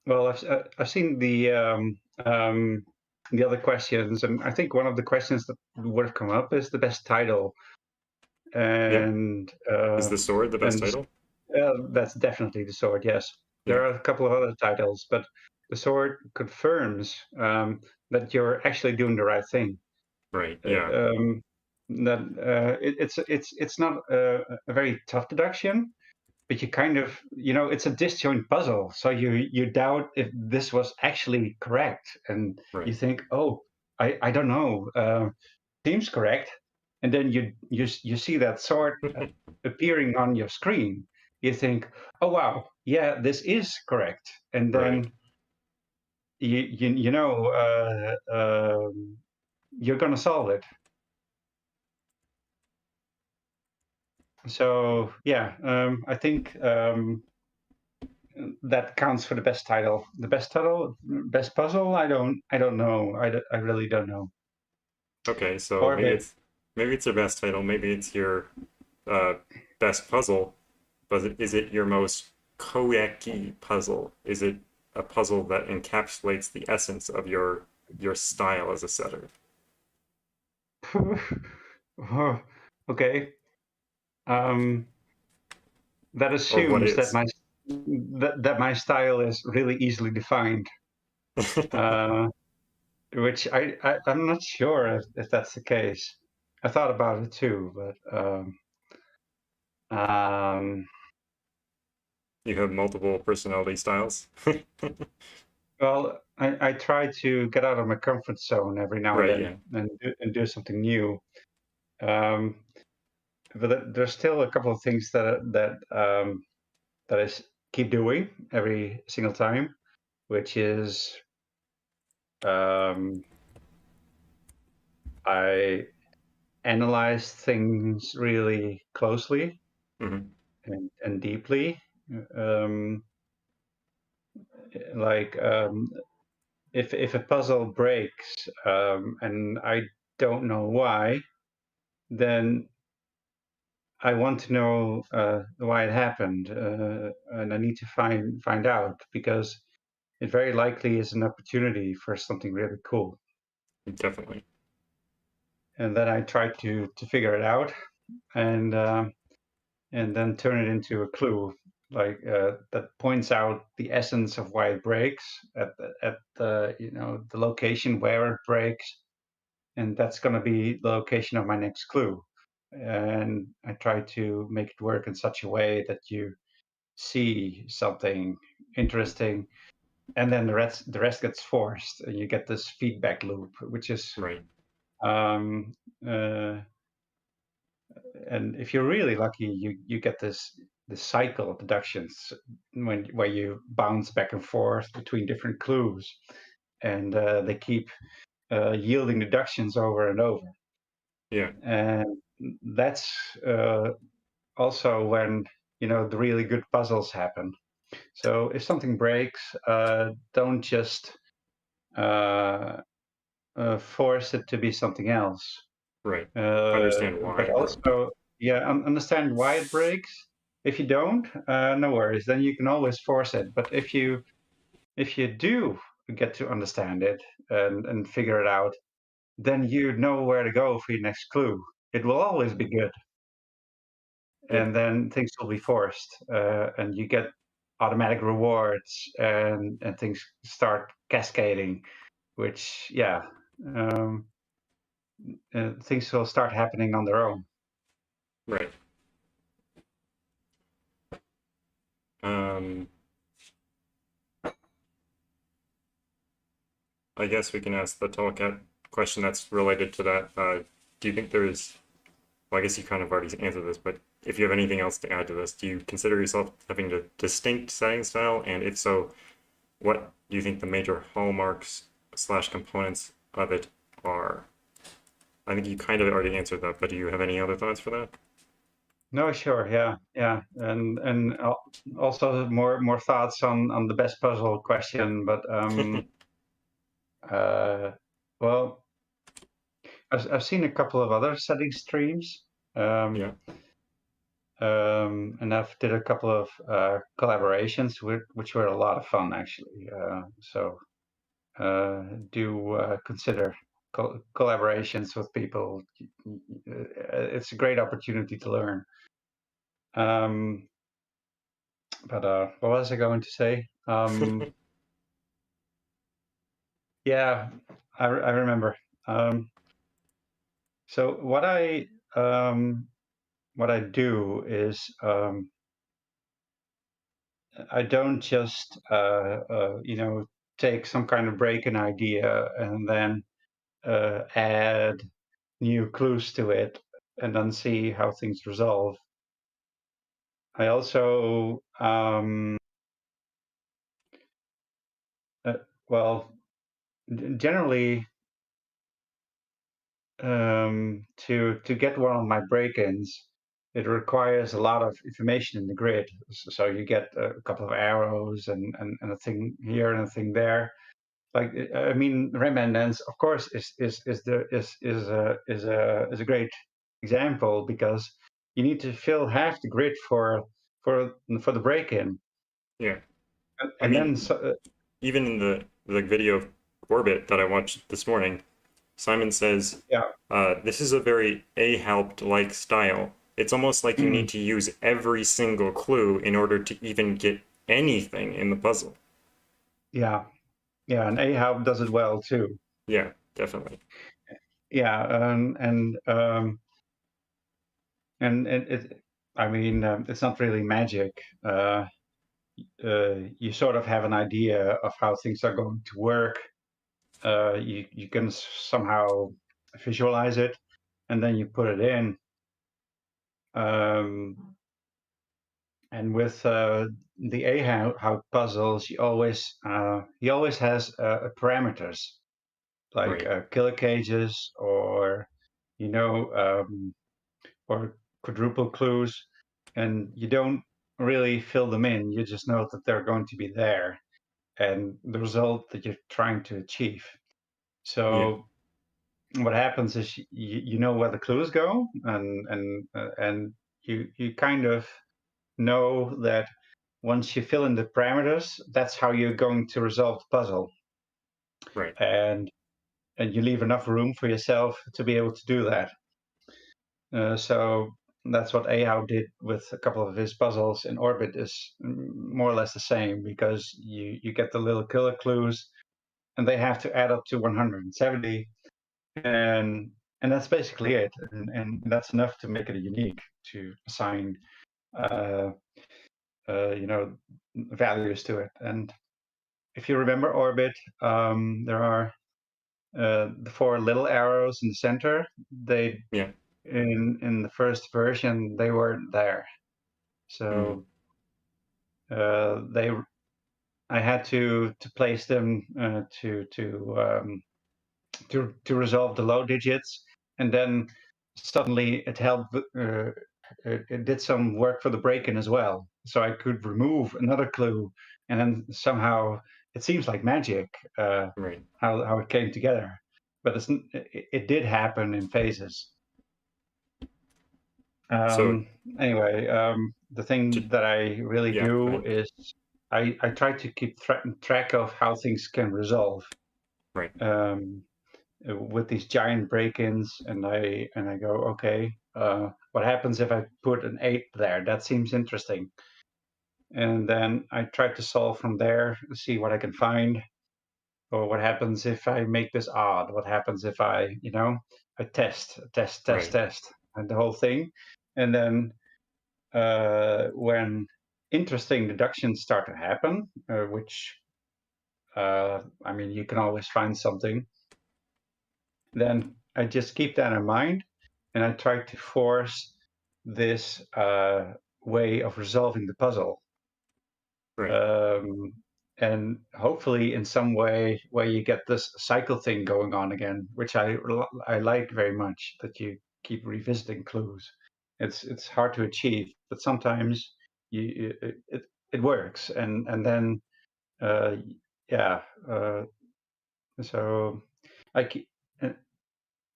Well, I've seen the other questions, and I think one of the questions that would have come up is the best title. and Is the sword the best and title? that's definitely the sword. Yes, there Yeah. are a couple of other titles, but the sword confirms that you're actually doing the right thing. Right. Yeah. That it's not a very tough deduction, but you kind of, it's a disjoint puzzle. So you doubt if this was actually correct, and you Right. think, oh, I don't know, seems correct, and then you see that sword appearing on your screen. You think, oh wow, yeah, this is correct, and Right. then you're gonna solve it. So yeah, I think that counts for the best title. The best title, best puzzle. I don't know. I really don't know. Okay. So Or maybe maybe it's your best title. Maybe it's your uh, best puzzle. But is it your most Kodak-y puzzle? Is it a puzzle that encapsulates the essence of your style as a setter? oh, okay. Um, that Or what assumes that is? my style is really easily defined. Uh, which I'm not sure if that's the case. I thought about it too, but um, You have multiple personality styles? well, I try to get out of my comfort zone every now and Right, then yeah. and do something new. Um, but there's still a couple of things that I keep doing every single time, which is um, I analyze things really closely Hmm. and deeply. Um, like if a puzzle breaks and I don't know why, then I want to know why it happened, and I need to find out because it very likely is an opportunity for something really cool. Definitely. And then I try to figure it out, and then turn it into a clue, like that points out the essence of why it breaks at the the location where it breaks, and that's going to be the location of my next clue. And I try to make it work in such a way that you see something interesting, and then the rest gets forced, and you get this feedback loop, which is Right. um, uh, and if you're really lucky, you get this cycle of deductions where you bounce back and forth between different clues, and they keep yielding deductions over and over, Yeah. and that's also when the really good puzzles happen. So if something breaks, don't just uh, force it to be something else. Right. Uh, Understand why but it broke. also, yeah, understand why it breaks. If you don't, no worries. Then you can always force it. But if you do get to understand it and figure it out, then you know where to go for your next clue. It will always be good, Yeah. and then things will be forced, and you get automatic rewards, and things start cascading. Which, yeah, um, things will start happening on their own. Right. Um, I guess we can ask the Tallcat question that's related to that. Do you think there's, well, I guess you kind of already answered this, but if you have anything else to add to this, do you consider yourself having a distinct setting style? And if so, what do you think the major hallmarks slash components of it are? I think you kind of already answered that, but do you have any other thoughts for that? No, sure, yeah, yeah, and also more thoughts on the best puzzle question, but uh, well, I've seen a couple of other setting streams, um, Yeah. and I've did a couple of collaborations which were a lot of fun actually. So do consider collaborations with people. It's a great opportunity to learn. But what was I going to say? Yeah, I remember. So what I do is I don't just take some kind of break-in idea and then add new clues to it and then see how things resolve. I also well, generally to get one of my break-ins, it requires a lot of information in the grid. So you get a couple of arrows and a thing here and a thing there. Like I mean, Ramban lens, of course, is a great example because you need to fill half the grid for the break-in. Yeah. I And then mean, even in the video of Orbit that I watched this morning, Simon says, yeah, this is a very Ahalpt-like style. It's almost like you need to use every single clue in order to even get anything in the puzzle. yeah, yeah, and Ahab does it well too. Yeah, definitely. Yeah, and I mean, it's not really magic. You sort of have an idea of how things are going to work. You can somehow visualize it, and then you put it in. And with the how puzzles, he always has parameters like Right. killer cages or you know or quadruple clues, and you don't really fill them in. You just know that they're going to be there and the result that you're trying to achieve. Yeah. So what happens is you know where the clues go, and you kind of know that once you fill in the parameters, that's how you're going to resolve the puzzle, Right. and you leave enough room for yourself to be able to do that. So that's what Ahau did with a couple of his puzzles in Orbit is more or less the same because you get the little killer clues and they have to add up to 170 and that's basically it, and that's enough to make it unique to assign uh, values to it. And if you remember Orbit, there are the four little arrows in the center. They Yeah. in the first version they weren't there, Mm. so they I had to place them to resolve the low digits, and then suddenly it helped. It did some work for the break-in as well, so I could remove another clue, and then somehow it seems like magic Right. how it came together. But it did happen in phases. So, Anyway, the to, thing that I really yeah, go do ahead. is I try to keep track of how things can resolve. Right. Um, with these giant break-ins, and I go, okay, what happens if I put an 8 there? That seems interesting. And then I try to solve from there, see what I can find. Or what happens if I make this odd? What happens if I Right. test, and the whole thing. And then when interesting deductions start to happen, which I mean, you can always find something, then I just keep that in mind and I try to force this way of resolving the puzzle. Right. Um, and hopefully in some way where you get this cycle thing going on again, which I like very much, that you keep revisiting clues. It's hard to achieve, but sometimes it works, and then uh, yeah. So I keep,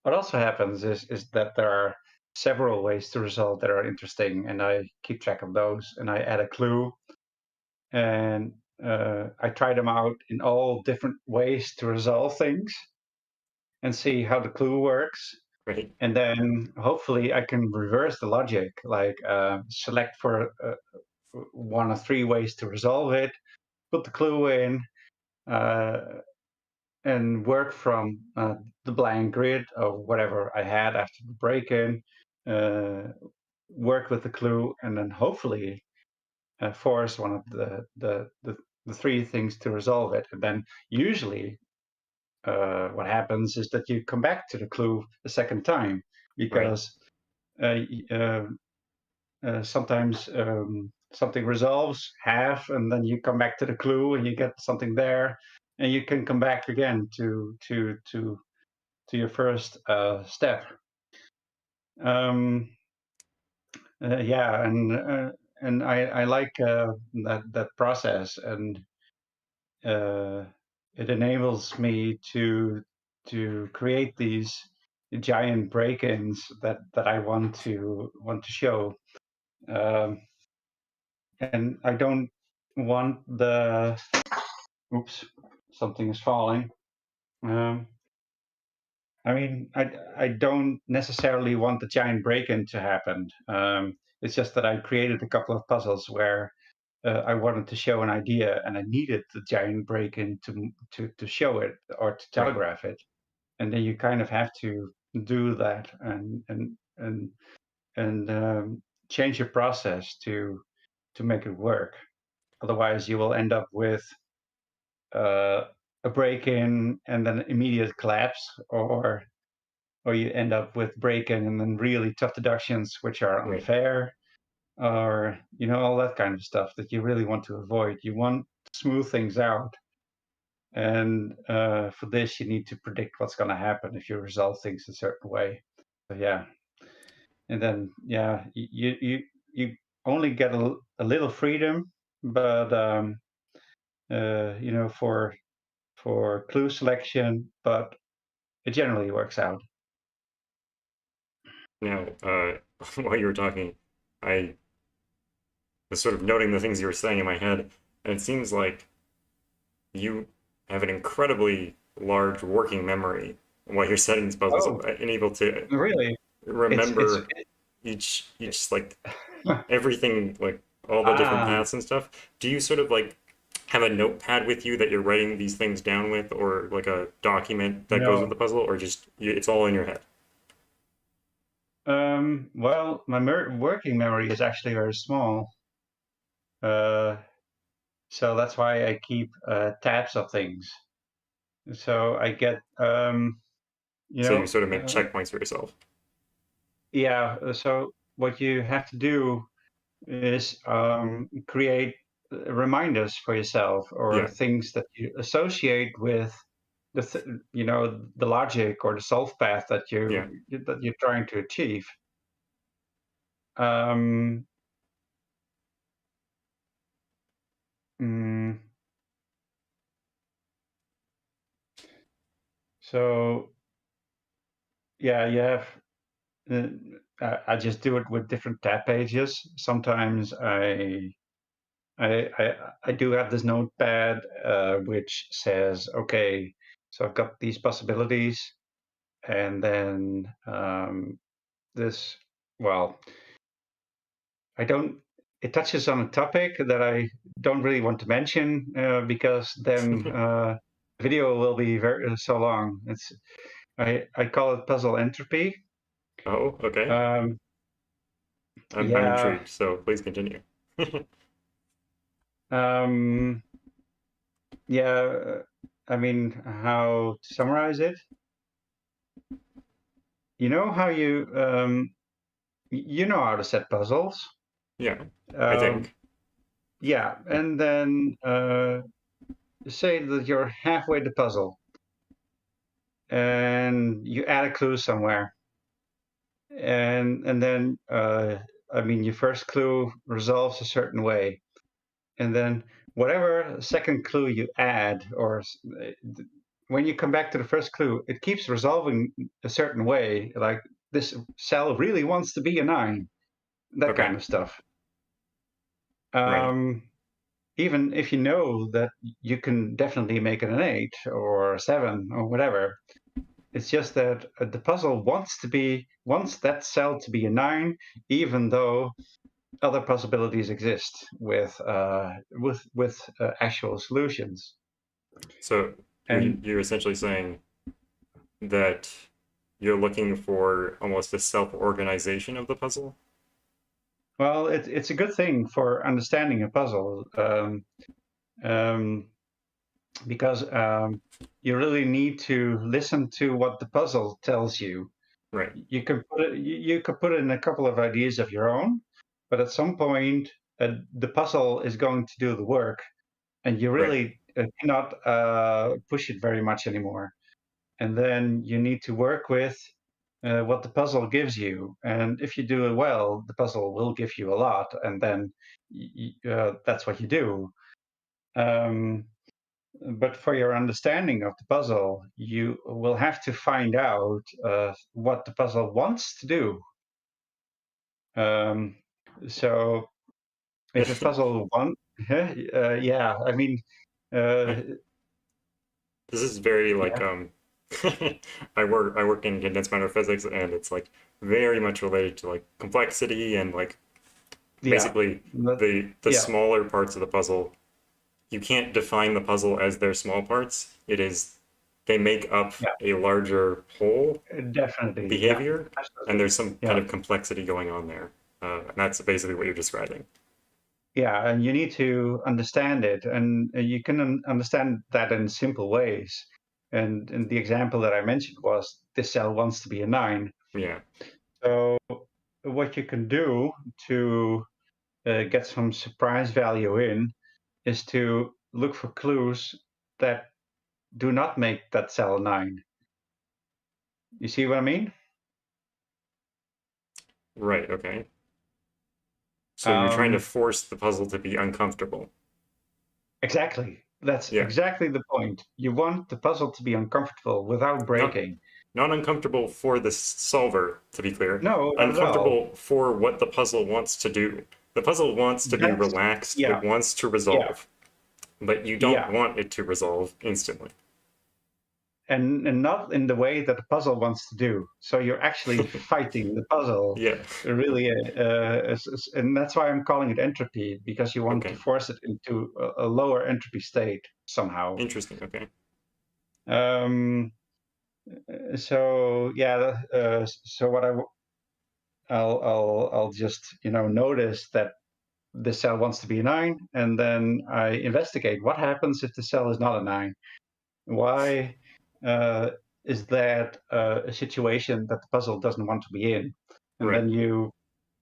what also happens is that there are several ways to resolve that are interesting, and I keep track of those, and I add a clue, and I try them out in all different ways to resolve things. and see how the clue works. Right. And then hopefully I can reverse the logic, like select for one of three ways to resolve it, put the clue in, uh, and work from the blank grid of whatever I had after the break-in, work with the clue, and then hopefully force one of the three things to resolve it. And then usually what happens is that you come back to the clue a second time, Right. because sometimes something resolves half, and then you come back to the clue and you get something there, and you can come back again to your first step. Um, yeah, and I like that process, and uh, it enables me to create these giant break-ins that I want to show. Um, and I don't want the oops, something is falling. Um, I mean, I don't necessarily want the giant break-in to happen. It's just that I created a couple of puzzles where I wanted to show an idea, and I needed the giant break-in to show it or to Right. telegraph it. And then you kind of have to do that and change your process to make it work. Otherwise, you will end up with uh, a break-in and then immediate collapse, or you end up with break-in and then really tough deductions which are Right. unfair, or all that kind of stuff that you really want to avoid. You want to smooth things out, and for this you need to predict what's going to happen if you resolve things a certain way. So yeah, and then yeah, you only get a little freedom, but for clue selection, but it generally works out. Now, while you were talking, I was sort of noting the things you were saying in my head, and it seems like you have an incredibly large working memory while you're setting these puzzles up Oh, and able to really? It's remember each like everything, like all the different ah paths and stuff. Do you sort of like have a notepad with you that you're writing these things down with, or like a document that goes with no. the puzzle, or just it's all in your head? Well, my working memory is actually very small, uh, so that's why I keep tabs of things. So I get you So you know sort of make uh, checkpoints for yourself. yeah. So what you have to do is create reminders for yourself, or Yeah, things that you associate with the logic or the solve path yeah. that you're trying to achieve. Um, mm, so yeah, you have. Uh, I just do it with different tab pages. Sometimes I do have this notepad which says, okay, so I've got these possibilities, and then this, well, I don't. It touches on a topic that I don't really want to mention because then the video will be very so long. I call it puzzle entropy. Oh, okay. Um, I'm yeah. intrigued, so please continue. Um, yeah. I mean, how to summarize it? You know how you know how to set puzzles. Yeah, I Um, think. yeah, and then say that you're halfway the puzzle and you add a clue somewhere, and then I mean your first clue resolves a certain way, and then whatever second clue you add, or when you come back to the first clue, it keeps resolving a certain way, like this cell really wants to be a 9, that kind Okay, of stuff. right. Um, even if you know that you can definitely make it an 8 or a 7 or whatever, It's just that the puzzle wants that cell to be a 9, even though other possibilities exist with actual solutions. So And you're essentially saying that you're looking for almost a self-organization of the puzzle. well, it's a good thing for understanding a puzzle, um, because you really need to listen to what the puzzle tells you. Right, You could put in a couple of ideas of your own, but at some point the puzzle is going to do the work, and you right, really cannot push it very much anymore. And then you need to work with what the puzzle gives you. And if you do it well, the puzzle will give you a lot, and then that's what you do. Um, but for your understanding of the puzzle, you will have to find out what the puzzle wants to do. Um, so if a puzzle wants, yeah, I mean, uh, this is very like yeah, I work in condensed matter physics, and it's like very much related to like complexity and like yeah, basically but, the yeah, smaller parts of the puzzle. You can't define the puzzle as their small parts. It is they make up yeah, a larger whole definitely, yeah, behavior, and absolutely, there's some kind yeah. of complexity going on there. And that's basically what you're describing. Yeah, and you need to understand it, and you can understand that in simple ways. And the example that I mentioned was this cell wants to be a 9. Yeah, So what you can do to get some surprise value in is to look for clues that do not make that cell a 9. You see what I mean? right, okay. So you're trying to Um, force the puzzle to be uncomfortable. exactly. That's Yeah, exactly the point. You want the puzzle to be uncomfortable without not breaking. not uncomfortable for the solver, to be clear. No, not at all. Uncomfortable for what the puzzle wants to do. The puzzle wants to be That's relaxed, yeah, it wants to yeah, resolve, but you don't yeah, want it to resolve instantly. and not in the way that the puzzle wants to do. So you're actually fighting the puzzle, Yeah, really, and that's why I'm calling it entropy, because you want to okay. force it into a lower entropy state somehow. Interesting, okay. Um, so yeah, so what I'll just notice that the cell wants to be a 9, and then I investigate what happens if the cell is not a 9. Why uh, is that a situation that the puzzle doesn't want to be in? And Right, then you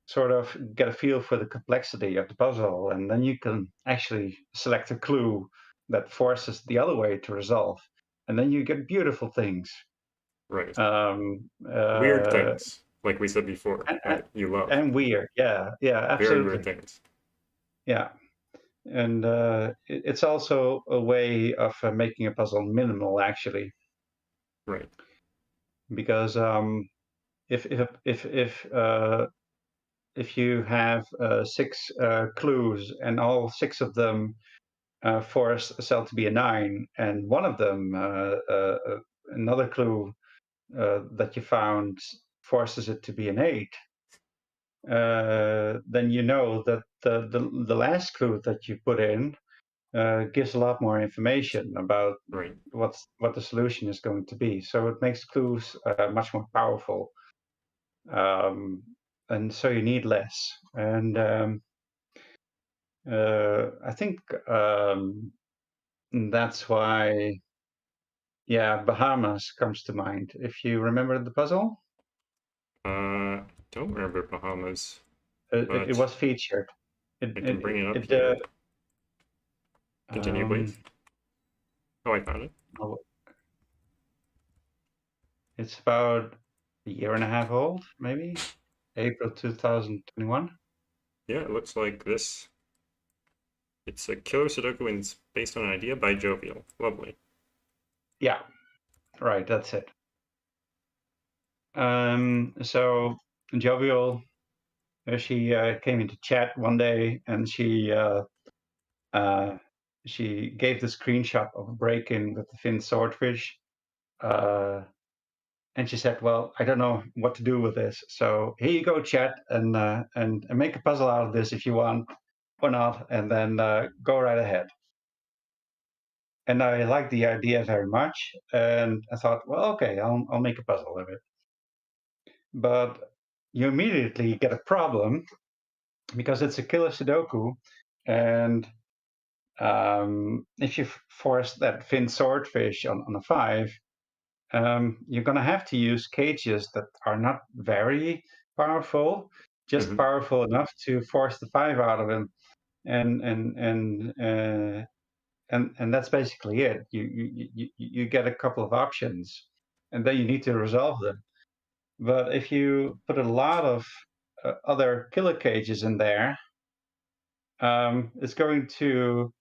sort of get a feel for the complexity of the puzzle, and then you can actually select a clue that forces the other way to resolve. And then you get beautiful things. right. Um, Weird uh, things, like we said before, and, and, that you love. and weird. Yeah, yeah, Very weird absolutely. things. Yeah. And it's also a way of making a puzzle minimal, actually, Right, because if you have 6 clues and all 6 of them force a cell to be a 9, and one of them, another clue that you found, forces it to be an 8, then you know that the last clue that you put in gives a lot more information about right, what the solution is going to be. So it makes clues much more powerful, um, and so you need less. And I think that's why, yeah, Bahamas comes to mind. If you remember the puzzle, don't remember Bahamas, it but was featured. I can bring it up It here. Continue, um, please. Oh, I found it. oh, it's about a year and a half old, maybe April 2021. Yeah, it looks like this. It's a killer Sudoku and it's based on an idea by Jovial. Lovely. Yeah, right, that's it. So Jovial, she came into chat one day, and uh, she gave the screenshot of a break-in with the fin swordfish. Uh, and she said, "Well, I don't know what to do with this. So here you go, chat, and make a puzzle out of this if you want or not, and then go right ahead." And I liked the idea very much, and I thought, well, okay, I'll make a puzzle of it. But you immediately get a problem because it's a killer Sudoku, and if you force that fin swordfish on a 5, you're going to have to use cages that are not very powerful, just Hmm. powerful enough to force the 5 out of him, and and that's basically it. You get a couple of options, and then you need to resolve them. But if you put a lot of other killer cages in there, it's going to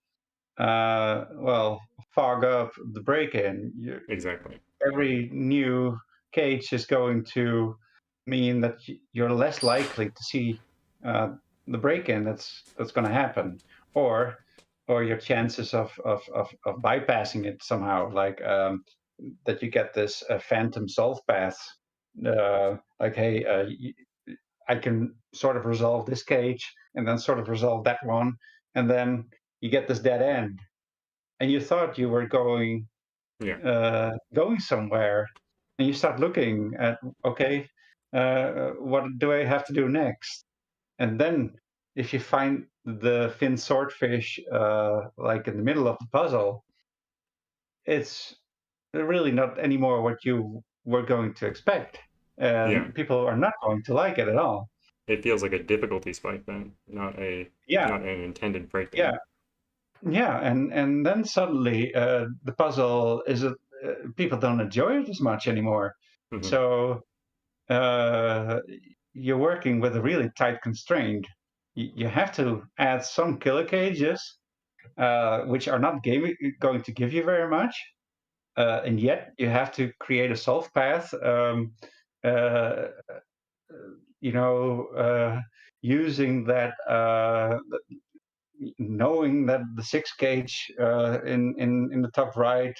well, fog up the break-in. Exactly. Every new cage is going to mean that you're less likely to see uh, the break-in that's going to happen, or your chances of bypassing it somehow, like that you get this phantom solve path, like, hey, I can sort of resolve this cage and then sort of resolve that one, and then you get this dead end, and you thought you were Yeah. going somewhere, and you start looking at, okay, what do I have to do next? And then if you find the fin swordfish like in the middle of the puzzle, it's really not anymore what you were going to expect, Yeah. and people are not going to like it at all. It feels like a difficulty spike then, Yeah, not an intended yeah, break-in. yeah, and then suddenly the puzzle is people don't enjoy it as much anymore. Hmm. So uh, you're working with a really tight constraint. You have to add some killer cages, which are not going to give you very much, and yet you have to create a solve path. Uh, you know, using that, knowing that the 6 gauge in the top right,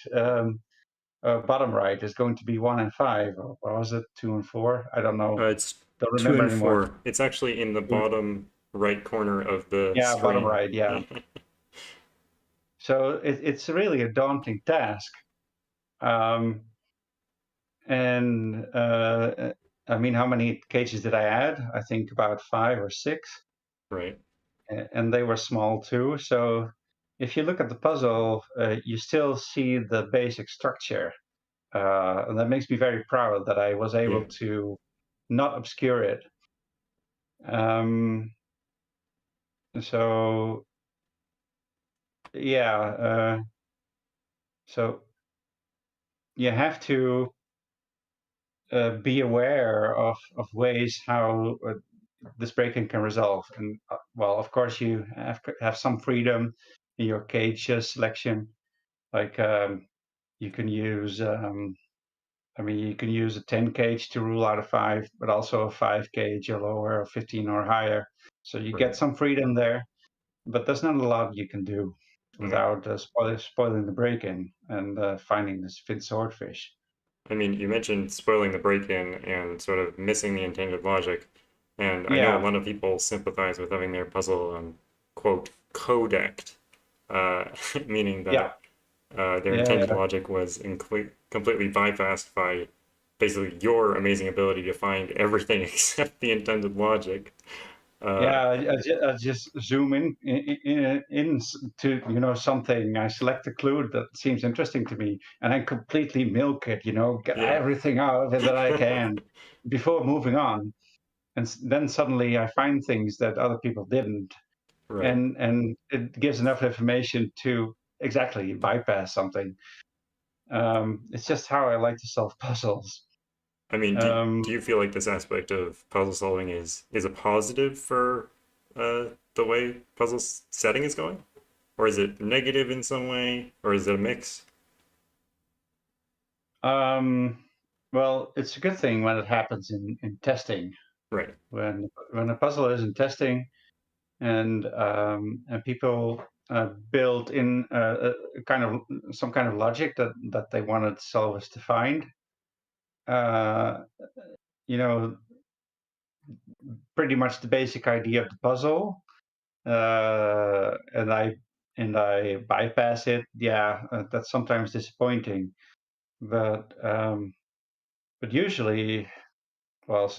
bottom right is going to be 1 and 5, or was it 2 and 4? I don't know. It's Don't two remember and anymore. four. It's actually in the bottom right corner of the Yeah, bottom screen. right. Yeah. So it's really a daunting task. Um, and I mean, how many cages did I add? I think about 5 or 6, Right. and they were small too. So if you look at the puzzle, you still see the basic structure, and that makes me very proud that I was able Yeah. to not obscure it. Um, so yeah, so you have to be aware of ways how this break-in can resolve. And well, of course, you have some freedom in your cage selection. Like you can use, I mean, you can use a 10 cage to rule out a 5, but also a 5 cage or lower, or 15 or higher. So you get Right. some freedom there, but there's not a lot you can do Yeah. without spoiling the break-in and finding this fin swordfish. I mean, you mentioned spoiling the break-in and sort of missing the intended logic, and I know a Yeah, lot of people sympathize with having their puzzle quote codec, uh, meaning yeah, that their intended yeah. logic was completely bypassed by basically your amazing ability to find everything except the intended logic. Uh, Yeah, I just zoom in to, something. I select a clue that seems interesting to me, and I completely milk it. Get yeah. everything out of it that I can before moving on. And then suddenly I find things that other people didn't, Right. and it gives enough information to exactly bypass something. It's just how I like to solve puzzles. I mean, Um, do you feel like this aspect of puzzle solving is a positive for the way setting is going? Or is it negative in some way? Or is it a mix? um, well, it's a good thing when it happens in testing. Right. When a puzzle is in testing, and people build in a kind of some kind of logic that they wanted solvers to find, uh, you know, pretty much the basic idea of the puzzle, and I bypass it, yeah, that's sometimes disappointing. But usually, well,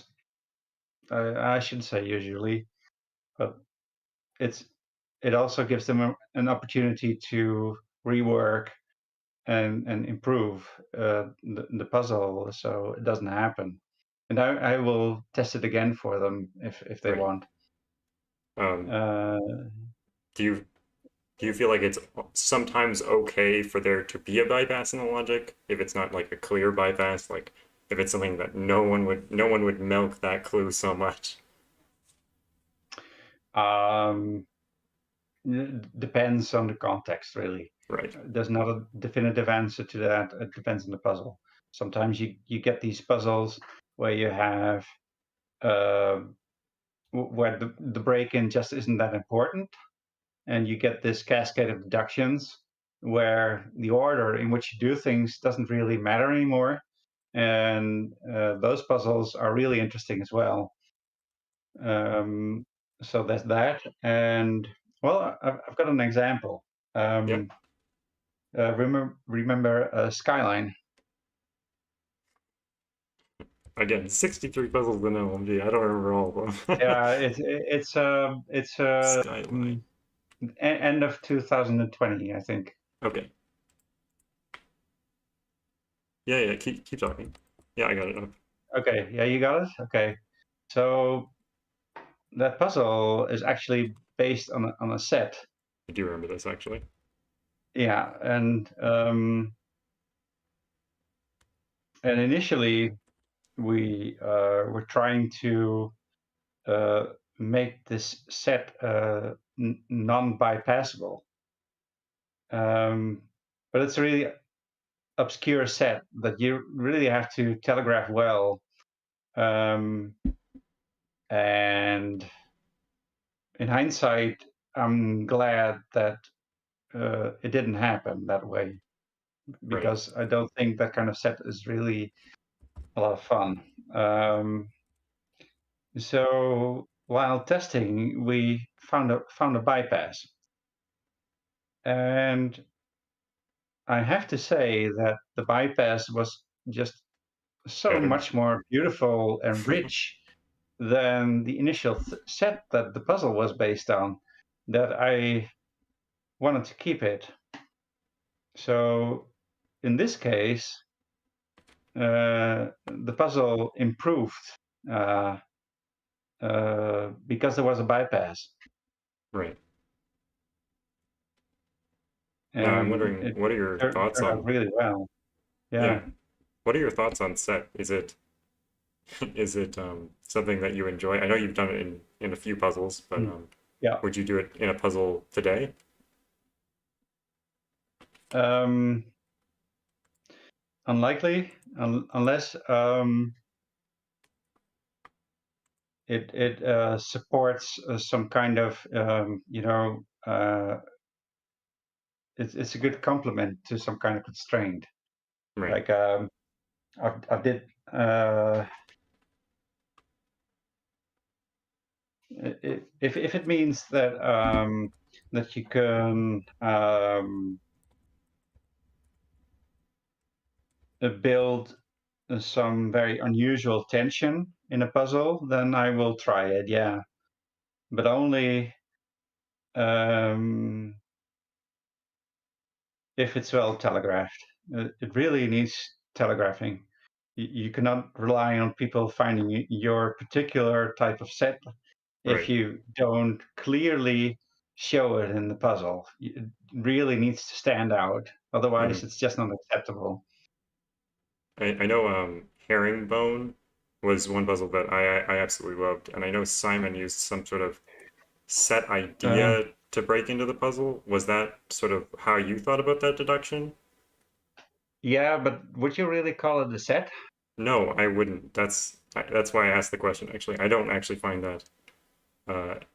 I shouldn't say usually, but it's it also gives them an opportunity to rework and improve the puzzle, so it doesn't happen. And I will test it again for them if they Right. want. Um, Uh, do you do you feel like it's sometimes okay for there to be a bypass in the logic if it's not like a clear bypass, like if it's something that no one would milk that clue so much? um, Depends on the context, really. Right. There's not a definitive answer to that. It depends on the puzzle. Sometimes you get these puzzles where you have uh, where the break-in just isn't that important, and you get this cascade of deductions where the order in which you do things doesn't really matter anymore, and those puzzles are really interesting as well. Um, so there's that, and well, I've got an example. Yeah. Um, remember Skyline? Again, 63 puzzles in LMG. I don't remember all of them. Yeah, it's Skyline. end of 2020, I think. Okay. Yeah, yeah. Keep talking. Yeah, I got it up. Okay, yeah, you got it. Okay, so that puzzle is actually based on a set. I do remember this actually. Yeah, and initially we were trying to uh, make this set non-bypassable. But it's a really obscure set that you really have to telegraph well. Um, and in hindsight, I'm glad that it didn't happen that way, Right. because I don't think that kind of set is really a lot of fun. So while testing, we found a bypass, and I have to say that the bypass was just so Better. much more beautiful and rich than the initial set that the puzzle was based on, that I wanted to keep it. So in this case, the puzzle improved uh, because there was a bypass, Right. Now I'm and wondering, it what are your thoughts turned out on? really well. Yeah. Yeah. What are your thoughts on set? Is it is it something that you enjoy? I know you've done it in a few puzzles, but Mm. Yeah. would you do it in a puzzle today? Um, Unlikely, unless it supports some kind of it's a good complement to some kind of constraint. Right. Like I did if it means that you can build some very unusual tension in a puzzle, then I will try it. Yeah, but only um, if it's well telegraphed. It really needs telegraphing. You cannot rely on people finding your particular type of set if Right. you don't clearly show it in the puzzle. It really needs to stand out. Hmm. Otherwise, it's just not acceptable. I know Herringbone was one puzzle that I absolutely loved, and I know Simon used some sort of set Uh, idea to break into the puzzle. Was that sort of how you thought about that deduction? yeah, but would you really call it a set? No, I wouldn't. That's why I asked the question, actually. I don't actually find that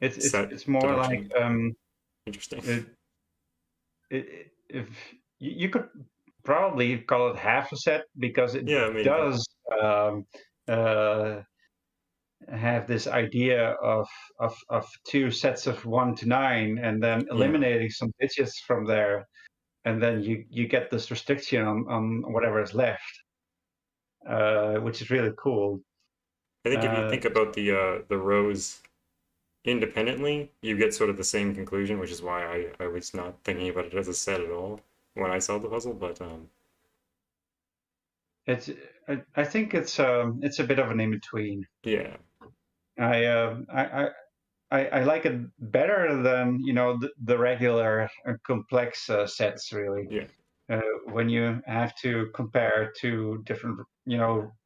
set It's more like deduction interesting. it, if you could. probably call it half a set because it Yeah, maybe. does uh, have this idea of two sets of 1 to 9 and then Yeah. eliminating some digits from there, and then you get this restriction on whatever is left, which is really cool. I think if you Uh, think about the rows independently, you get sort of the same conclusion, which is why I was not thinking about it as a set at all when I solved the puzzle. But it's I think it's a bit of an in between. yeah, I, I like it better than the regular complex sets really. yeah, When you have to compare two different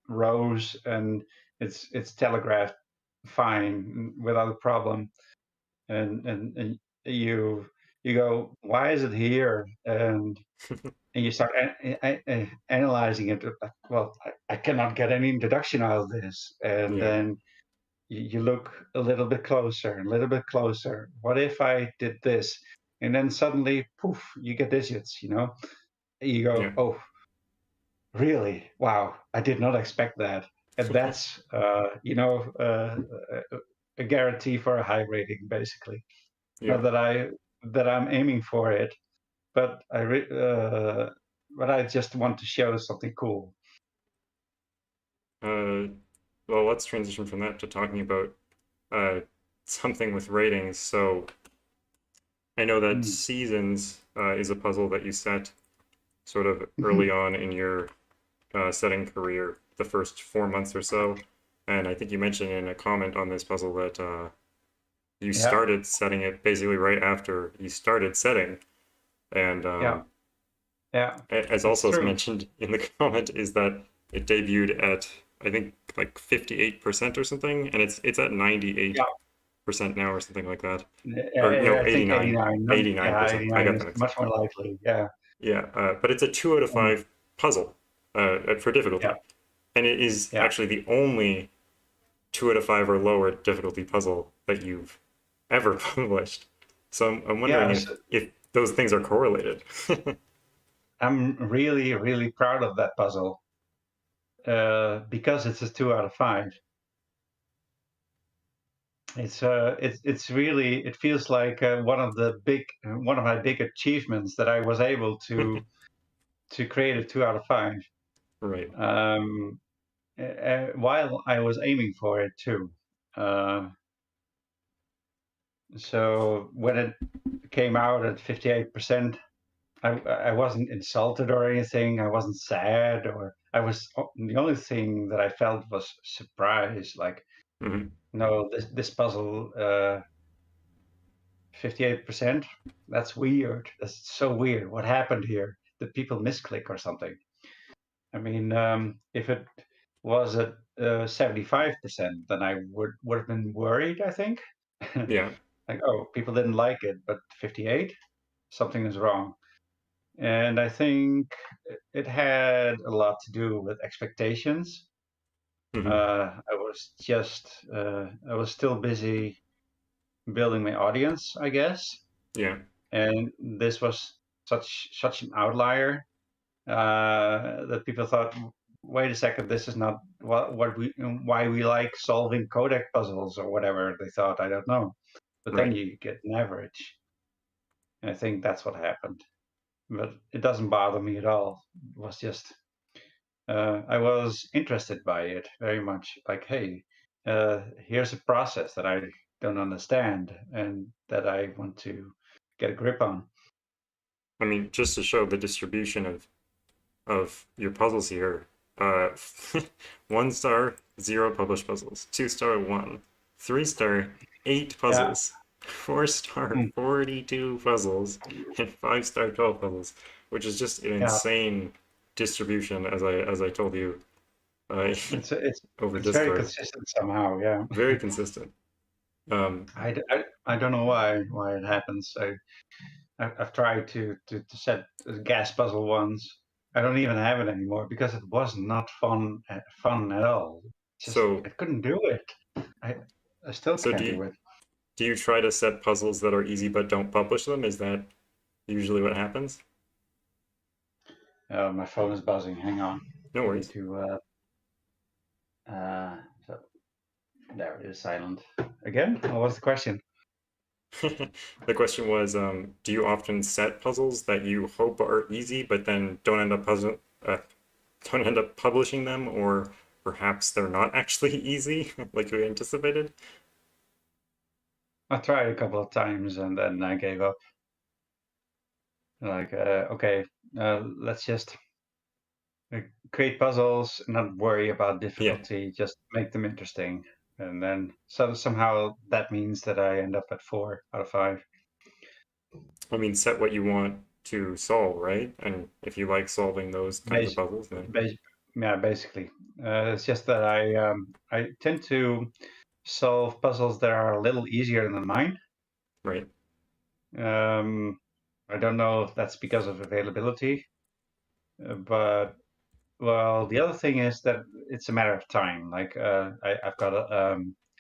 rows and it's telegraphed fine without a problem, and you go, why is it here? And you start analyzing it. Well, I cannot get any introduction out of this, and yeah, then you look a little bit closer, a little bit closer. What if I did this? And then suddenly, poof, you get digits. You yeah, go, oh, really? Wow, I did not expect that. And that's a guarantee for a high rating, basically. yeah. Not that I'm aiming for it, but but I just want to show something cool. Uh, well, let's transition from that to talking about uh, something with ratings. So I know that Mm. seasons is a puzzle that you set sort of Mhm. early on in your setting career, the first 4 months or so. And I think you mentioned in a comment on this puzzle that you Yeah, started setting it basically right after you started setting. And yeah, yeah. as It's also true. mentioned in the comment, is that it debuted at I think like 58% or something, and it's at 98% now or something like that. Or no, I think 89, 89. Yeah, 89%. I 89 got is that mixed up. much more likely. Yeah. Yeah, but it's a 2 out of 5 puzzle for Yeah, difficulty, and it is yeah. actually the only 2 out of 5 or lower difficulty puzzle that you've ever published. So I'm wondering Yeah, if those things are correlated. I'm really, really proud of that puzzle because it's a 2 out of 5. It's really, it feels like one of my big achievements that I was able to create a 2 out of 5 Right. um, while I was aiming for it too. Uh, so when it came out at 58%, I wasn't insulted or anything. I wasn't sad, or I was the only thing that I felt was surprise. Like, Hmm. no, this puzzle, 58%. That's weird. That's so weird. What happened here? Did people misclick or something? I mean, if it was at 75%, then I would have been worried, I think. Yeah. Like, oh, people didn't like it, but 58, something is wrong. And I think it had a lot to do with expectations. Hmm. I was still busy building my audience, I guess. Yeah. And this was such an outlier that people thought, wait a second, this is not what we why we like solving Kodak puzzles or whatever they thought. I don't know. But then Right. you get an average. And I think that's what happened. But it doesn't bother me at all. It was just I was interested by it very much. Like, hey, here's a process that I don't understand and that I want to get a grip on. I mean, just to show the distribution of your puzzles here, uh, 1 star, 0 published puzzles. 2 star, 1. 3 star, 8 Yeah. puzzles. 4 star, Mm. 42 puzzles, and 5 star, 12 puzzles, which is just an Yeah. insane distribution, as I told you, uh, It's over it's very Discord. consistent somehow. Yeah. Very consistent. Um, I don't know why it happens. I've tried to set gas puzzle once. I don't even have it anymore because it was not fun at all. Just so I couldn't do it. I I still so can't do it. do you try to set puzzles that are easy but don't publish them? Is that usually what happens? My phone is buzzing. Hang on. No I need worries. to. So there it is, silent again. What was the question? The question was, do you often set puzzles that you hope are easy, but then don't end up publishing them, or perhaps they're not actually easy, like you anticipated? I tried a couple of times and then I gave up. Like, okay, let's just create puzzles, not worry about Yeah, difficulty, just make them interesting. And then so somehow that means that I end up at 4 out of 5. I mean, set what you want to solve, right? And if you like solving those kinds of Bas puzzles, then bas yeah, basically. It's just that I tend to solve puzzles that are a little easier than mine. right, Um, I don't know if that's because of availability, but well, the other thing is that it's a matter of time. Like I've got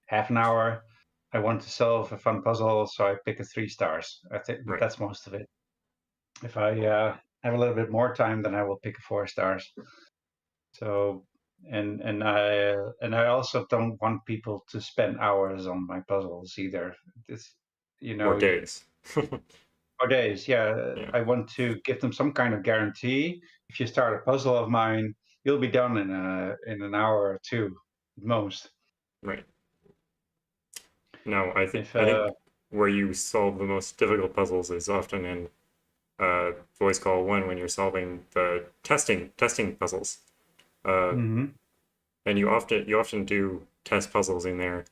half an hour. I want to solve a fun puzzle, so I pick a 3 stars. I think right. that's most of it. If I have a little bit more time, then I will pick a 4 stars. So and I also don't want people to spend hours on my puzzles either. It's you Or know days. or days. Yeah, Yeah, I want to give them some kind of guarantee. If you start a puzzle of mine, you'll be done in an hour or two at most. right. No, If I think where you solve the most difficult puzzles is often in voice call one when you're solving the testing puzzles. Uh, mhm. and you often do test puzzles in there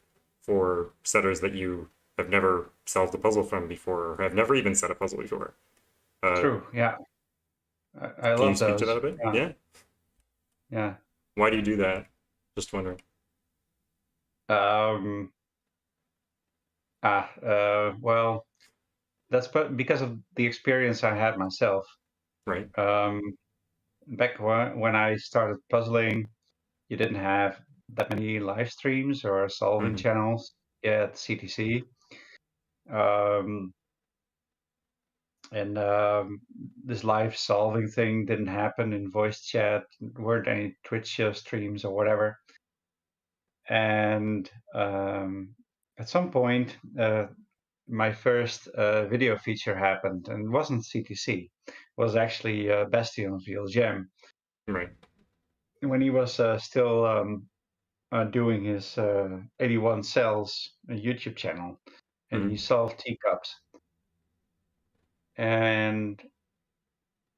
for setters that you have never solved a puzzle from before or have never even set a puzzle before. Uh, True, yeah, I can you love speak to those. that a bit? Yeah, Yeah. yeah. Why do you do that? Just wondering. Um, well, that's because of the experience I had myself. Right. Um, Back when I started puzzling, you didn't have that many live streams or solving Hmm. channels at CTC. Um, and this live solving thing didn't happen in voice chat. There weren't any Twitch streams or whatever. And at some point, my first video feature happened, and it wasn't CTC. It was actually Bastion VL Jam Right. when he was still doing his 81 Cells YouTube channel, and he Hmm. solved teacups. And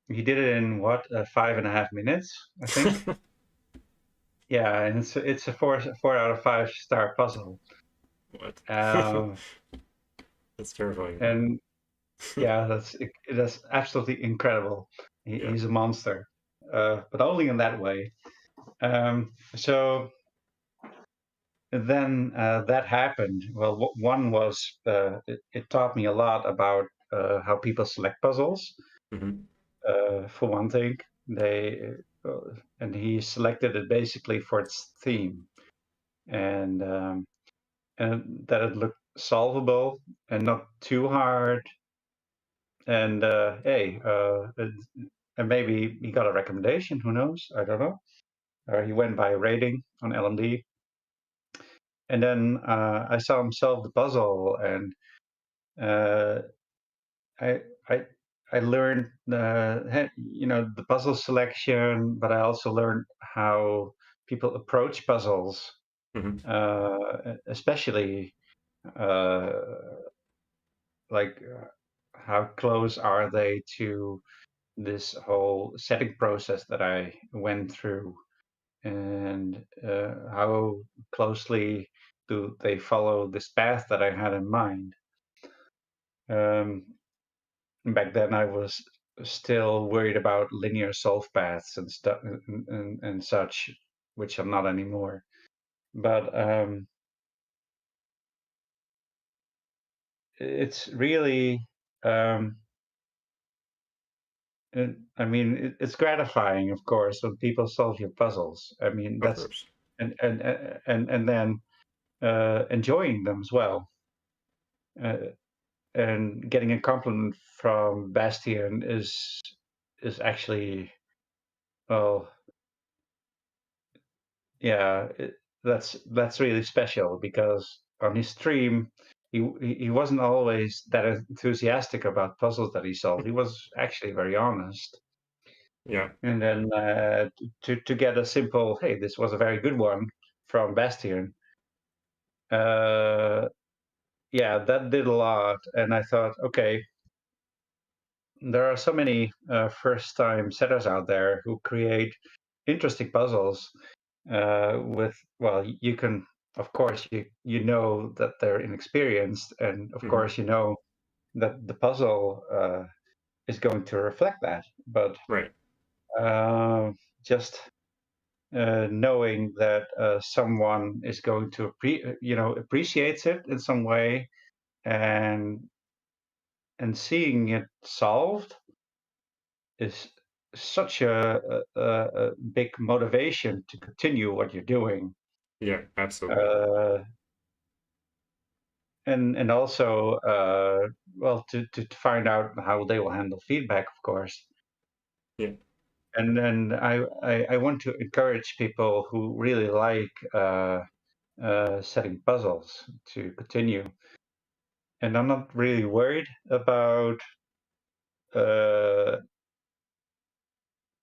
he did it in what 5.5 minutes, I think. Yeah, and it's a 4 out of 5 star puzzle. What? Um, That's terrifying. and yeah, that's absolutely incredible. Yeah. He's a monster, but only in that way. So then that happened. Well, one was it taught me a lot about how people select puzzles. Hmm. For one thing, they and he selected it basically for its theme and that it looked solvable and not too hard. And hey, and maybe he got a recommendation. Who knows? I don't know. He went by a rating on LMD, and then I saw him solve the puzzle, and uh, I I I learned the puzzle selection, but I also learned how people approach puzzles, Hmm. especially uh, like how close are they to this whole setting process that I went through, and how closely do they follow this path that I had in mind. Um, Back then, I was still worried about linear solve paths and stuff and such, which I'm not anymore. But it's really, um, I mean, it's gratifying, of course, when people solve your puzzles. I mean, Of that's course. and then enjoying them as well. Uh, and getting a compliment from Bastian is actually. well, yeah, that's really special because on his stream, he wasn't always that enthusiastic about puzzles that he solved. He was actually very honest. Yeah. And then to get a simple, hey, this was a very good one from Bastion. Uh, yeah, that did a lot. And I thought, okay, there are so many first-time setters out there who create interesting puzzles with, well, you can, of course, you know that they're inexperienced, and of Hmm. course, you know that the puzzle is going to reflect that. But Right. uh, just knowing that someone is going to appreciates it in some way, and seeing it solved is such a big motivation to continue what you're doing. Yeah. Absolutely. Uh, and also, well, to find out how they will handle feedback, of course. Yeah. And then I want to encourage people who really like setting puzzles to continue. And I'm not really worried about uh,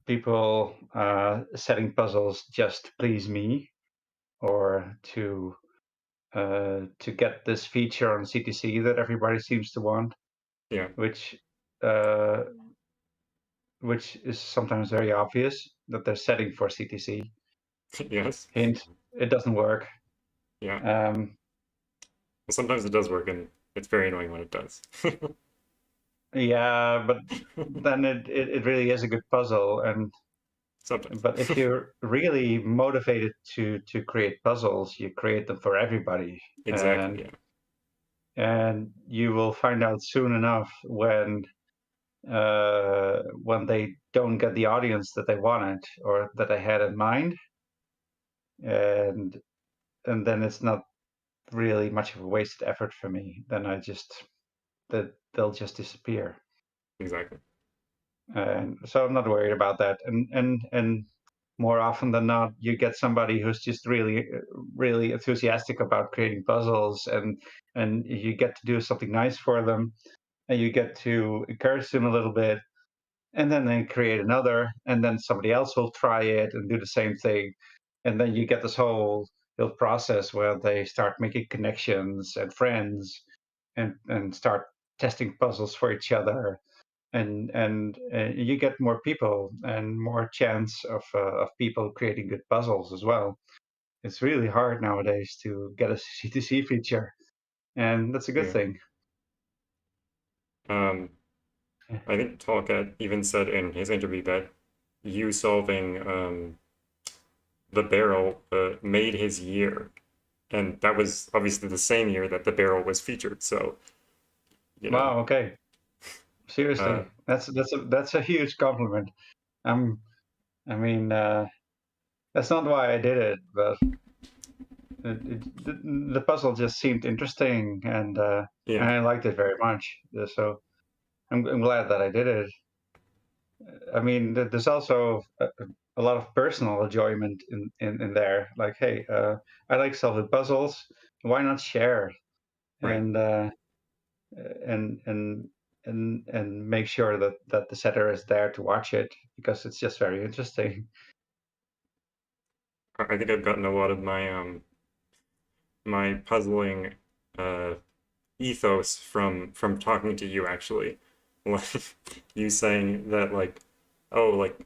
people setting puzzles just to please me, or to get this feature on CTC that everybody seems to want, Yeah. which uh, which is sometimes very obvious that they're setting for CTC. Yes. Hint, it doesn't work. Yeah. Um, Well, sometimes it does work, and it's very annoying when it does. yeah, but then it really is a good puzzle. And Sometimes. but if you're really motivated to create puzzles, you create them for everybody. Exactly. And Yeah. you will find out soon enough when they don't get the audience that they wanted or that they had in mind, and then it's not really much of a wasted effort for me. Then that they'll just disappear. Exactly. And so I'm not worried about that. And more often than not, you get somebody who's just really enthusiastic about creating puzzles, and you get to do something nice for them, and you get to encourage them a little bit, and then they create another, and then somebody else will try it and do the same thing, and then you get this whole process where they start making connections and friends, and start testing puzzles for each other, and you get more people and more chance of people creating good puzzles as well. It's really hard nowadays to get a C2C feature, and that's a good Yeah. thing. Um, I think Talkat even said in his interview that you solving the barrel made his year, and that was obviously the same year that the barrel was featured. So, you know, Wow. Okay. uh, Seriously, that's a huge compliment. Um, I mean, that's not why I did it, but the puzzle just seemed interesting, and yeah, I liked it very much. So I'm glad that I did it. I mean, there's also a lot of personal enjoyment in there. Like, hey, I like solving puzzles. Why not share right. and and and and make sure that the setter is there to watch it because it's just very interesting. I think I've gotten a lot of my puzzling uh, ethos from talking to you actually, like you saying that like, oh, like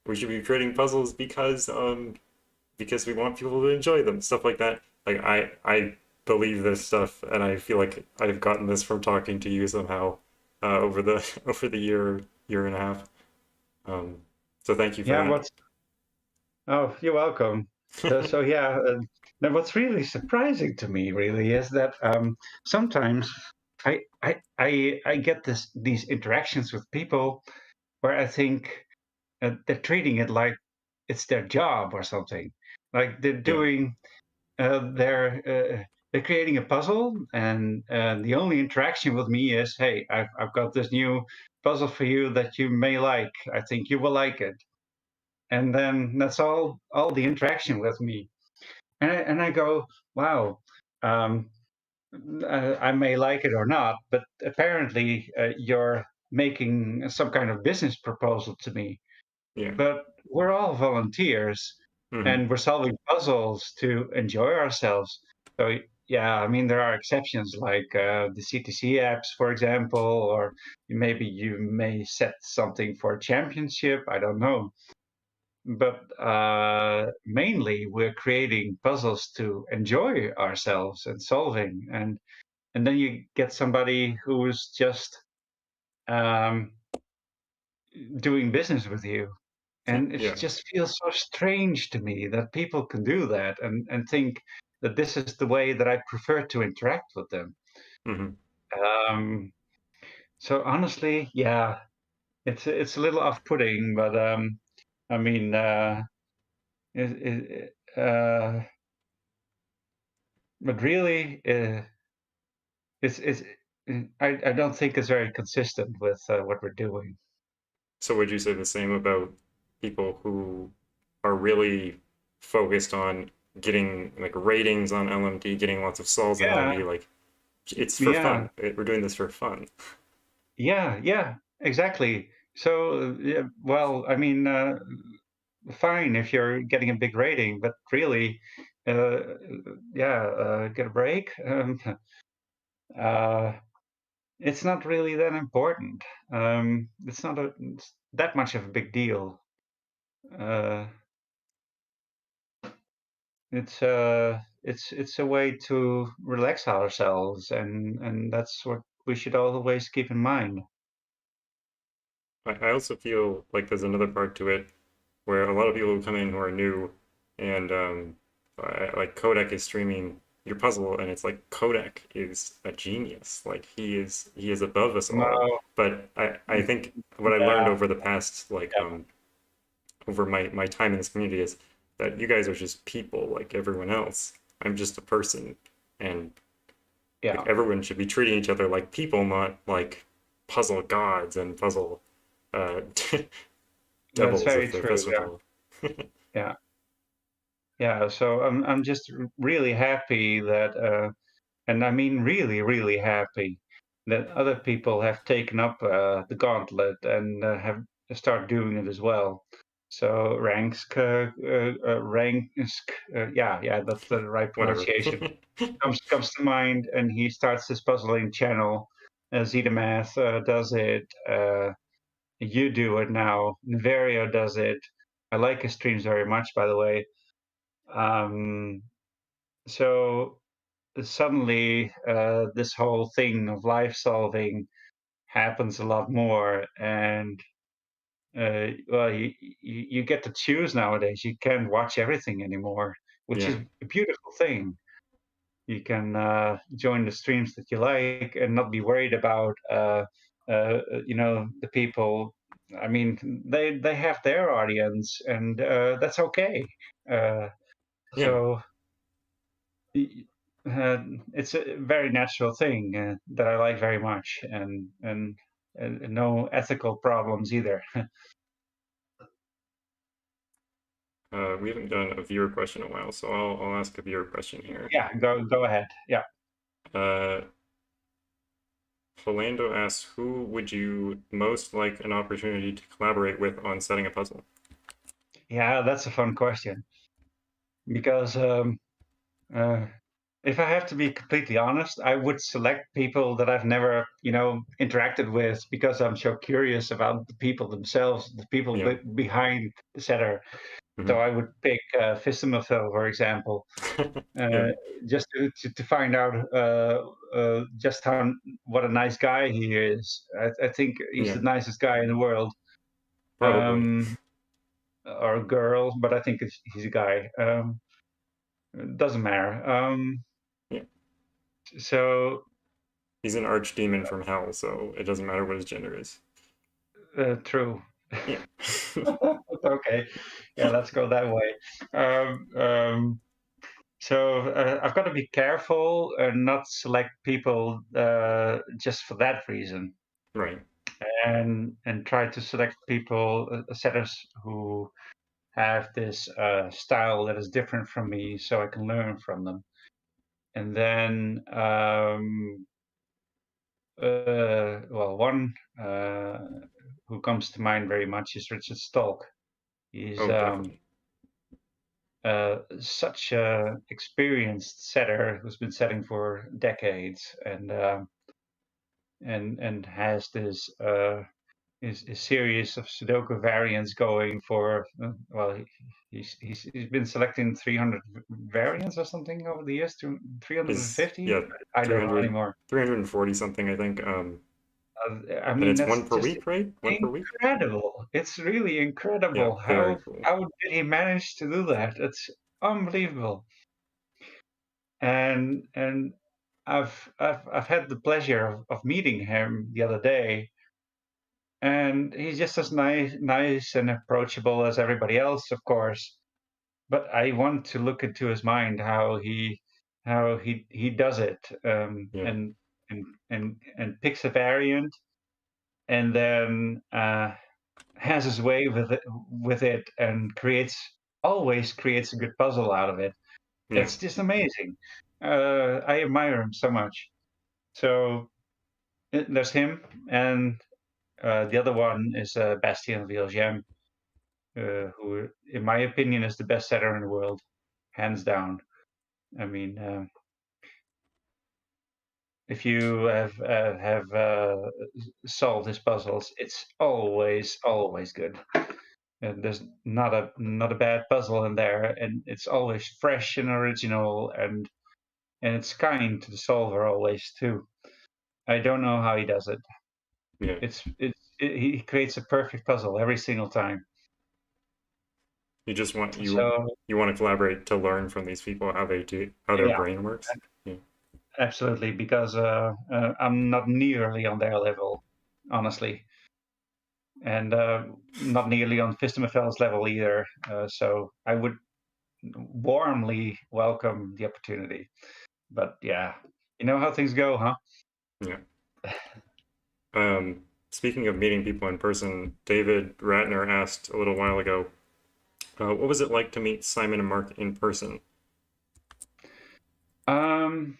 we should be creating puzzles because we want people to enjoy them, stuff like that. Like I believe this stuff, and I feel like I've gotten this from talking to you somehow over the over the year and a half. Um, so thank you for Yeah, that. what's Oh, you're welcome. So yeah, now what's really surprising to me really is that sometimes I get these interactions with people where I think they're treating it like it's their job or something. Like Yeah, they're creating a puzzle, and the only interaction with me is, hey, I've got this new puzzle for you that you may like. I think you will like it. and then that's all the interaction with me. And I go, wow, um, I may like it or not, but apparently you're making some kind of business proposal to me. Yeah. But we're all volunteers, Hmm. and we're solving puzzles to enjoy ourselves. So yeah, I mean there are exceptions like the CTC apps, for example, or maybe you may set something for a championship. I don't know, but mainly we're creating puzzles to enjoy ourselves and solving, and then you get somebody who's just um, doing business with you. And it Yeah. just feels so strange to me that people can do that and think that this is the way that I prefer to interact with them. Hmm. Um, so honestly, yeah, it's a little off-putting, but I mean, but really, it's I don't think it's very consistent with what we're doing. So would you say the same about people who are really focused on getting like ratings on LMD, getting lots of solves in Yeah, LMD? Like it's for yeah, fun. We're doing this for fun. yeah, exactly. So, yeah, well, I mean, fine if you're getting a big rating, but really, uh, yeah, get a break. Uh, it's not really that important. It's not it's that much of a big deal. Uh, it's a way to relax ourselves, and that's what we should always keep in mind. I also feel like there's another part to it where a lot of people who come in who are new and like Kodak is streaming your puzzle and it's like Kodak is a genius. Like he is above us all. No, But I think what I learned yeah, over the past like yeah, over my time in this community is that you guys are just people like everyone else. I'm just a person and like yeah. everyone should be treating each other like people, not like puzzle gods and puzzle uh That's devils very of the true. Yeah, festival. yeah. Yeah, so I'm just really happy that, and I mean really happy that other people have taken up the gauntlet and have start doing it as well. So yeah, that's the right Whatever. pronunciation. Comes to mind, and he starts his puzzling channel. Zedamath does it. You do it now. Neverio does it. I like his streams very much, by the way. Um, so suddenly, this whole thing of life solving happens a lot more, and well, you get to choose nowadays. You can't watch everything anymore, which is Yeah. a beautiful thing. You can join the streams that you like and not be worried about, the people. I mean, they have their audience, and that's okay. Uh, Yeah. so y- it's a very natural thing that I like very much, and no ethical problems either. We haven't done a viewer question in a while, so I'll ask a viewer question here. Yeah, go ahead. Yeah, Uh, Philando asks, who would you most like an opportunity to collaborate with on setting a puzzle? yeah, that's a fun question because uh, if I have to be completely honest, I would select people that I've never, interacted with because I'm so curious about the people themselves, the people Yeah. behind the setter. So Hmm. I would pick Fissimafil, for example, Yeah. uh, just to find out just what a nice guy he is. I think he's Yeah. the nicest guy in the world, Probably. um, or a girl, but I think he's a guy. It doesn't matter. Yeah. So He's an archdemon from hell, so it doesn't matter what his gender is. true. Yeah. Okay, yeah, let's go that way. So I've got to be careful and not select people just for that reason, Right. and try to select people, setters who have this style that is different from me, so I can learn from them. And then, well, one who comes to mind very much is Richard Stolk. He's Oh, definitely. such a experienced setter who's been setting for decades, and has this is series of Sudoku variants going for well, he's been selecting 300 variants or something over the years, to Is 350. yeah, I don't know 300, anymore. 340 something, I think. I And mean, it's that's one per just week, right? One per week? incredible. It's really Yeah, incredible. very How cool. how did he manage to do that? It's unbelievable. And I've had the pleasure of meeting him the other day, and he's just as nice and approachable as everybody else, of course. But I want to look into his mind, how he does it, Yeah, and picks a variant, and then has his way with it, and always creates a good puzzle out of it. yeah. It's just amazing. I admire him so much. So there's him, and the other one is Bastien Vilgem, who, in my opinion, is the best setter in the world, hands down. I mean, if you have solved his puzzles, it's always good. And there's not a bad puzzle in there, and it's always fresh and original, and it's kind to the solver always too. I don't know how he does it. Yeah. He creates a perfect puzzle every single time. You just want So you want to collaborate to learn from these people how they do how their yeah, brain works. Yeah. absolutely, because I'm not nearly on their level, honestly, and not nearly on Fistemefel's level either. So I would warmly welcome the opportunity. But yeah, you know how things go, huh? Yeah. Speaking of meeting people in person, David Ratner asked a little while ago, what was it like to meet Simon and Mark in person? Um,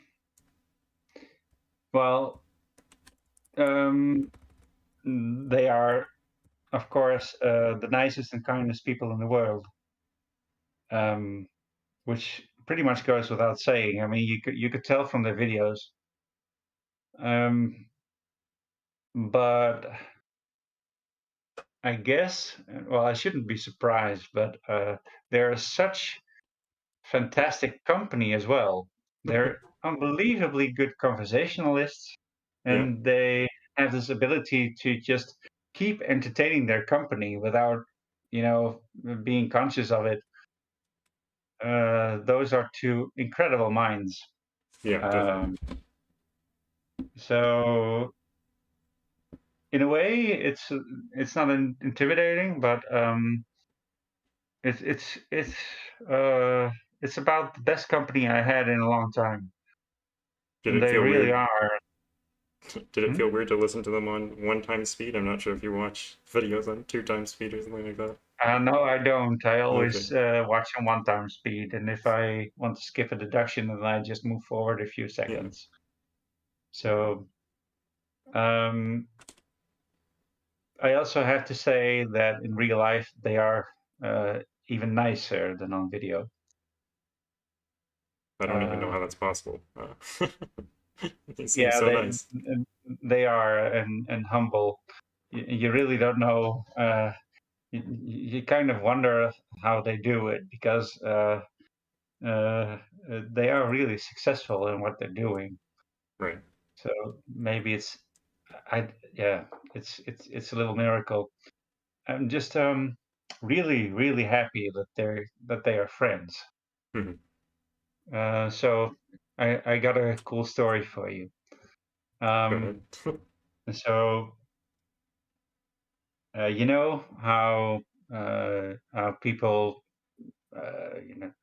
well, they are, of course, the nicest and kindest people in the world, um, which pretty much goes without saying. I mean, you could tell from their videos, um, but I guess, well, I shouldn't be surprised, but they're such fantastic company as well. They're unbelievably good conversationalists, Yeah. and they have this ability to just keep entertaining their company without, you know, being conscious of it. Those are two incredible minds. Yeah, definitely. Um, so in a way, it's not intimidating, but it's it's it's uh, it's about the best company I had in a long time, Did and it they feel really weird? are. Did it Hmm? feel weird to listen to them on one time speed? I'm not sure if you watch videos on two times speed or something like that. No, I don't. I Okay. always watch on one time speed, and if I want to skip a deduction, then I just move forward a few Yeah. seconds. So um, I also have to say that in real life they are even nicer than on video. I don't even know Uh, how that's possible. They seem yeah, so nice. they are, and humble. You really don't know. You kind of wonder how they do it, because they are really successful in what they're doing. Right. So maybe yeah, it's a little miracle. I'm just really happy that they are friends. Mhm. So I got a cool story for you. Go Um, ahead. so you know how people,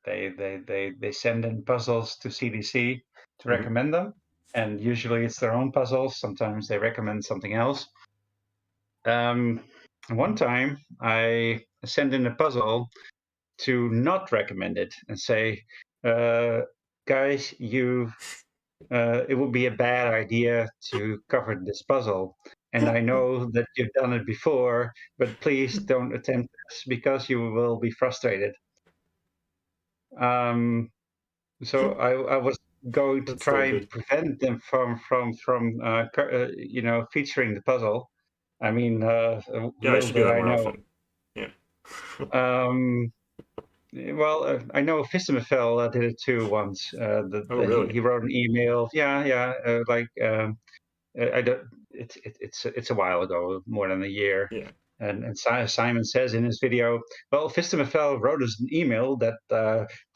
they send in puzzles to CDC to Mhm. recommend them, and usually it's their own puzzles. Sometimes they recommend something else. Um, one time I sent in a puzzle to not recommend it and say, guys, it would be a bad idea to cover this puzzle. And I know that you've done it before, but please don't attempt this because you will be frustrated. So I was going to That's so try and good. prevent them from featuring the puzzle. I mean, Yeah, I little should do did that I more know. often. Yeah. Well, I know Vistemefel did it too once. Oh, really? He wrote an email. Yeah. I don't. It's a while ago, more than a year. Yeah. And Simon says in his video, well, Vistemefel wrote us an email that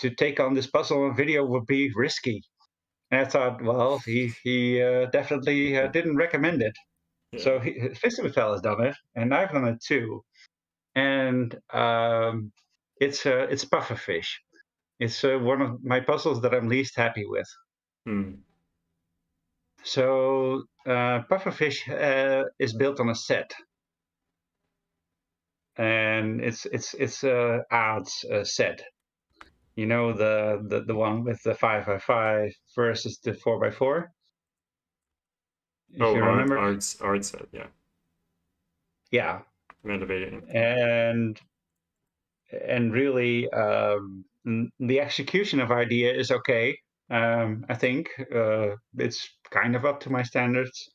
to take on this puzzle on video would be risky. And I thought, well, he definitely didn't recommend it. Yeah. So Vistemefel has done it, and I've done it too. And it's Pufferfish. It's one of my puzzles that I'm least happy with. Hmm. So Pufferfish is built on a set, and it's a odds set. You know, the one with the 5x5 versus the 4x4. If Oh, you remember, art set, yeah. yeah, Motivating. and really the execution of idea is okay. I think it's kind of up to my standards,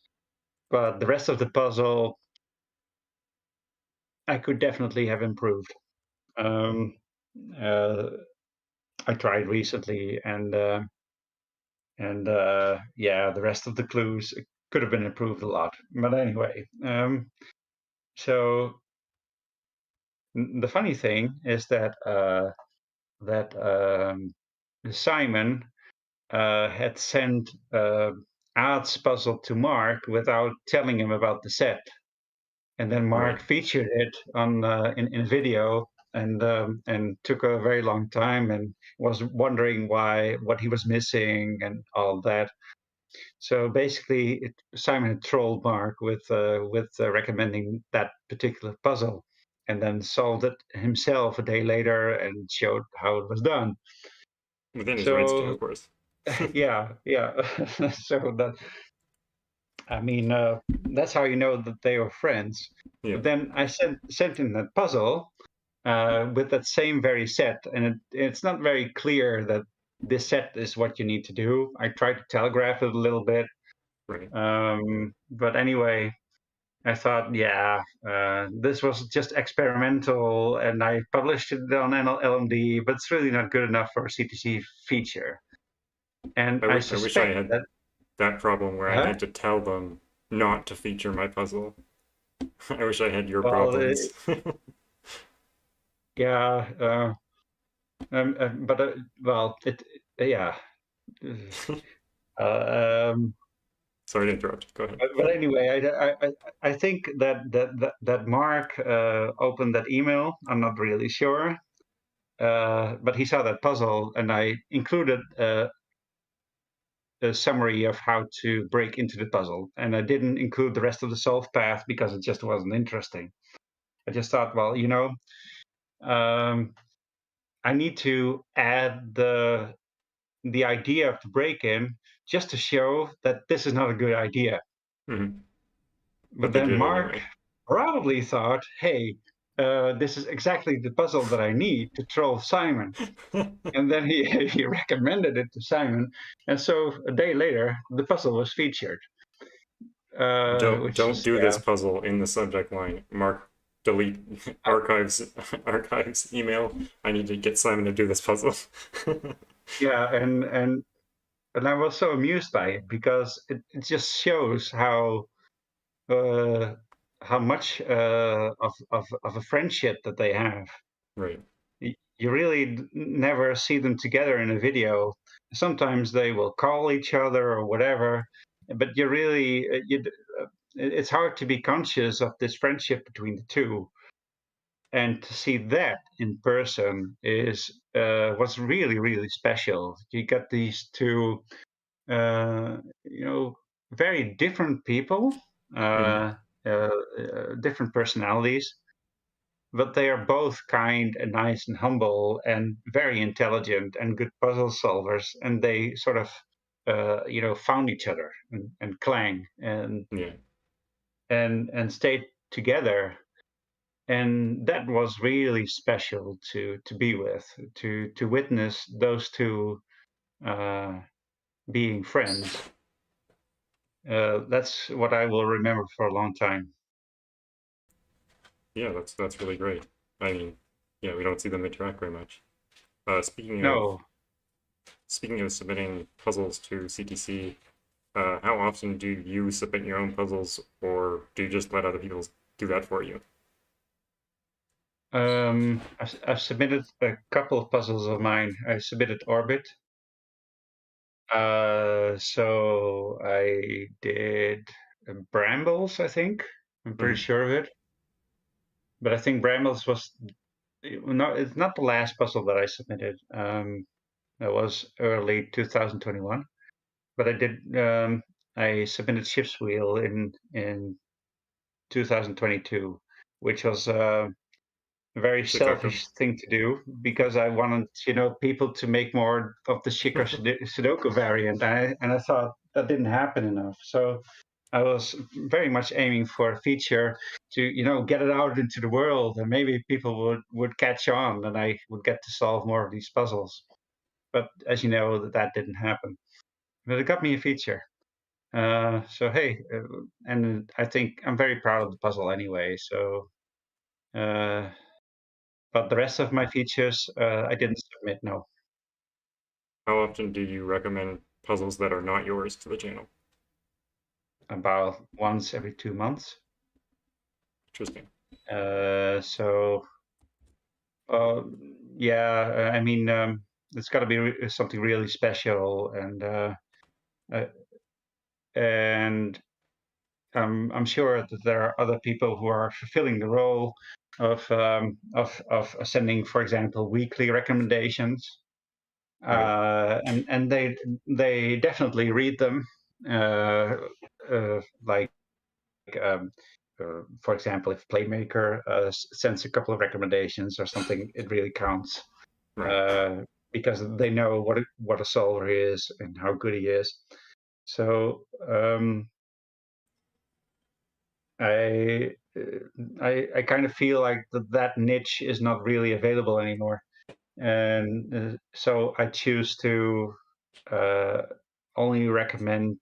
but the rest of the puzzle I could definitely have improved. Um, uh, I tried recently, and yeah, the rest of the clues could have been improved a lot. But anyway, so the funny thing is that Simon had sent Aad's puzzle to Mark without telling him about the set, and then Mark Right. featured it on in video, and took a very long time and was wondering what he was missing and all that. So basically, Simon had trolled Mark with recommending that particular puzzle, and then solved it himself a day later and showed how it was done. Within his rights to, of So course. yeah. So that, I mean, that's how you know that they were friends. Yeah. But then I sent him that puzzle with that same very set, and it's not very clear that this set is what you need to do. I tried to telegraph it a little bit, Right. but anyway, I thought, yeah, this was just experimental, and I published it on LMD, but it's really not good enough for a CTC feature. And I I wish I suspect had that. that problem where I Huh? had to tell them not to feature my puzzle. I wish I had your Well, problems. yeah, but well, yeah. Um, Sorry to interrupt. Go ahead. but anyway, I think that Mark opened that email. I'm not really sure, but he saw that puzzle, and I included a summary of how to break into the puzzle, and I didn't include the rest of the solve path because it just wasn't interesting. I just thought, well, um, I need to add the idea of the break-in just to show that this is not a good idea. Hmm. But But they then did Mark anyway. probably thought, hey, this is exactly the puzzle that I need to troll Simon. And then he, he recommended it to Simon. And so a day later, the puzzle was featured, which Don't is, do this yeah, puzzle in the subject line. Mark, delete archives email. I need to get Simon to do this puzzle. yeah. And I was so amused by it because it just shows uh, how much of a friendship that they have. Right. You really never see them together in a video. Sometimes they will call each other or whatever, but you really it's hard to be conscious of this friendship between the two. And to see that in person is was really special. You got these two, uh, very different people, Hmm. different personalities, but they are both kind and nice and humble and very intelligent and good puzzle solvers, and they sort of found each other and clang Yeah. and stayed together, and that was really special to be with, to witness those two uh, being friends. That's what I will remember for a long time. Yeah, that's really great. I mean, yeah, we don't see them interact very much. No, Speaking of submitting puzzles to CTC, how often do you submit your own puzzles, or do you just let other people do that for you? I've submitted a couple of puzzles of mine. I submitted Orbit. So I did Brambles, I think. I'm pretty Mm-hmm. sure of it. But I think Brambles was it's not the last puzzle that I submitted. That was early 2021. But I submitted Ship's Wheel in 2022, which was a very Sudoku. selfish thing to do because I wanted, people to make more of the Shikar Sudoku variant. And I thought that didn't happen enough. So I was very much aiming for a feature to, get it out into the world, and maybe people would catch on and I would get to solve more of these puzzles. But as you know, that didn't happen. But it got me a feature. So hey, and I think I'm very proud of the puzzle anyway. So, but the rest of my features, I didn't submit. No, How often do you recommend puzzles that are not yours to the channel? about once every 2 months. Interesting. So, uh, yeah, I mean, it's got to be something really special, uh, and I'm sure that there are other people who are fulfilling the role of sending, for example, weekly recommendations, Right. and they definitely read them, like. Um, for example, if Playmaker sends a couple of recommendations or something, it really counts Right. uh, because they know what a solver is and how good he is. So I kind of feel like that niche is not really available anymore, and so I choose to uh, only recommend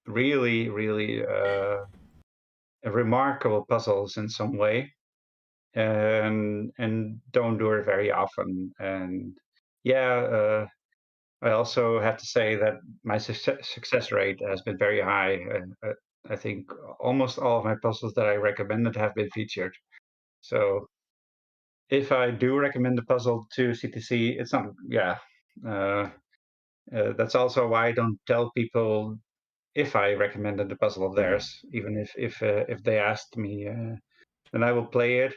really, really remarkable puzzles in some way, and don't do it very often. And yeah, I also have to say that my success rate has been very high. I think almost all of my puzzles that I recommended have been featured. So if I do recommend a puzzle to CTC, it's not, yeah. Uh, that's also why I don't tell people if I recommended the puzzle of Mm-hmm. theirs, even if they asked me, then I will play it.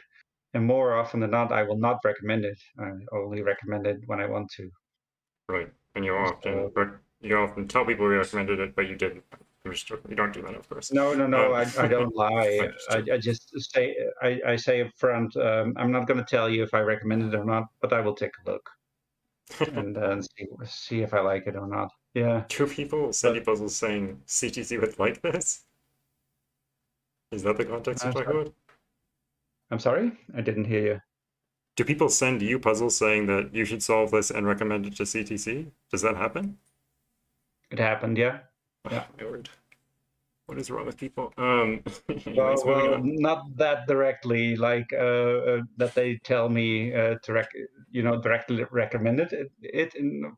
And more often than not, I will not recommend it. I only recommend it when I want to. Right. And So, you often tell people you recommended it, but you didn't. You don't do that, of course. no, no, no, I don't lie. Understood. I just say I say up front, I'm not going to tell you if I recommend it or not, but I will take a look and see if I like it or not. Yeah, Do people send but you puzzles saying CTC would like this? Is that the context you're I'm talking sorry. about? I'm sorry, I didn't hear you. Do people send you puzzles saying that you should solve this and recommend it to CTC? Does that happen? It happened, yeah, Oh, yeah. my word. What is wrong with people? Well, Anyways, moving well, on. not that directly, like that they tell me directly recommend it.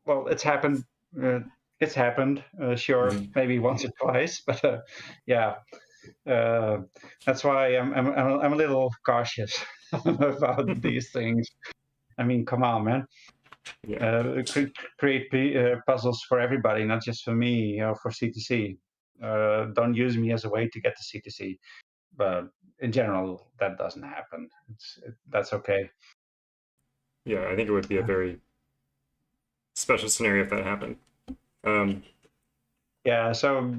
Well, it's happened. Uh, it's happened. Sure, Mhm. maybe once or twice, but yeah, uh, that's why I'm a little cautious about these things. I mean, come on, man. Yeah. Create puzzles for everybody, not just for me or for CTC. Don't use me as a way to get to CTC, but in general, that doesn't happen. That's okay. Yeah, I think it would be a very special scenario if that happened. Um, Yeah, so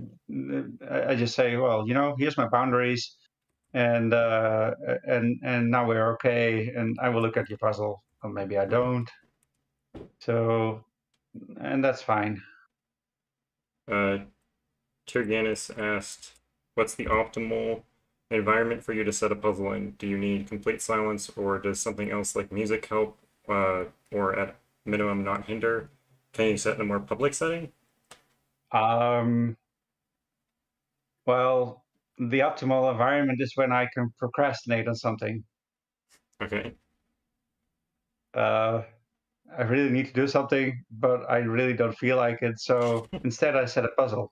I just say, well, here's my boundaries. and now we're okay, and I will look at your puzzle, or maybe I don't. So, and that's fine. Turganis asked, what's the optimal environment for you to set a puzzle in? Do you need complete silence, or does something else like music help, or at minimum not hinder? Can you set in a more public setting? Well, the optimal environment is when I can procrastinate on something. Okay. Uh, I really need to do something, but I really don't feel like it. So instead, I set a puzzle,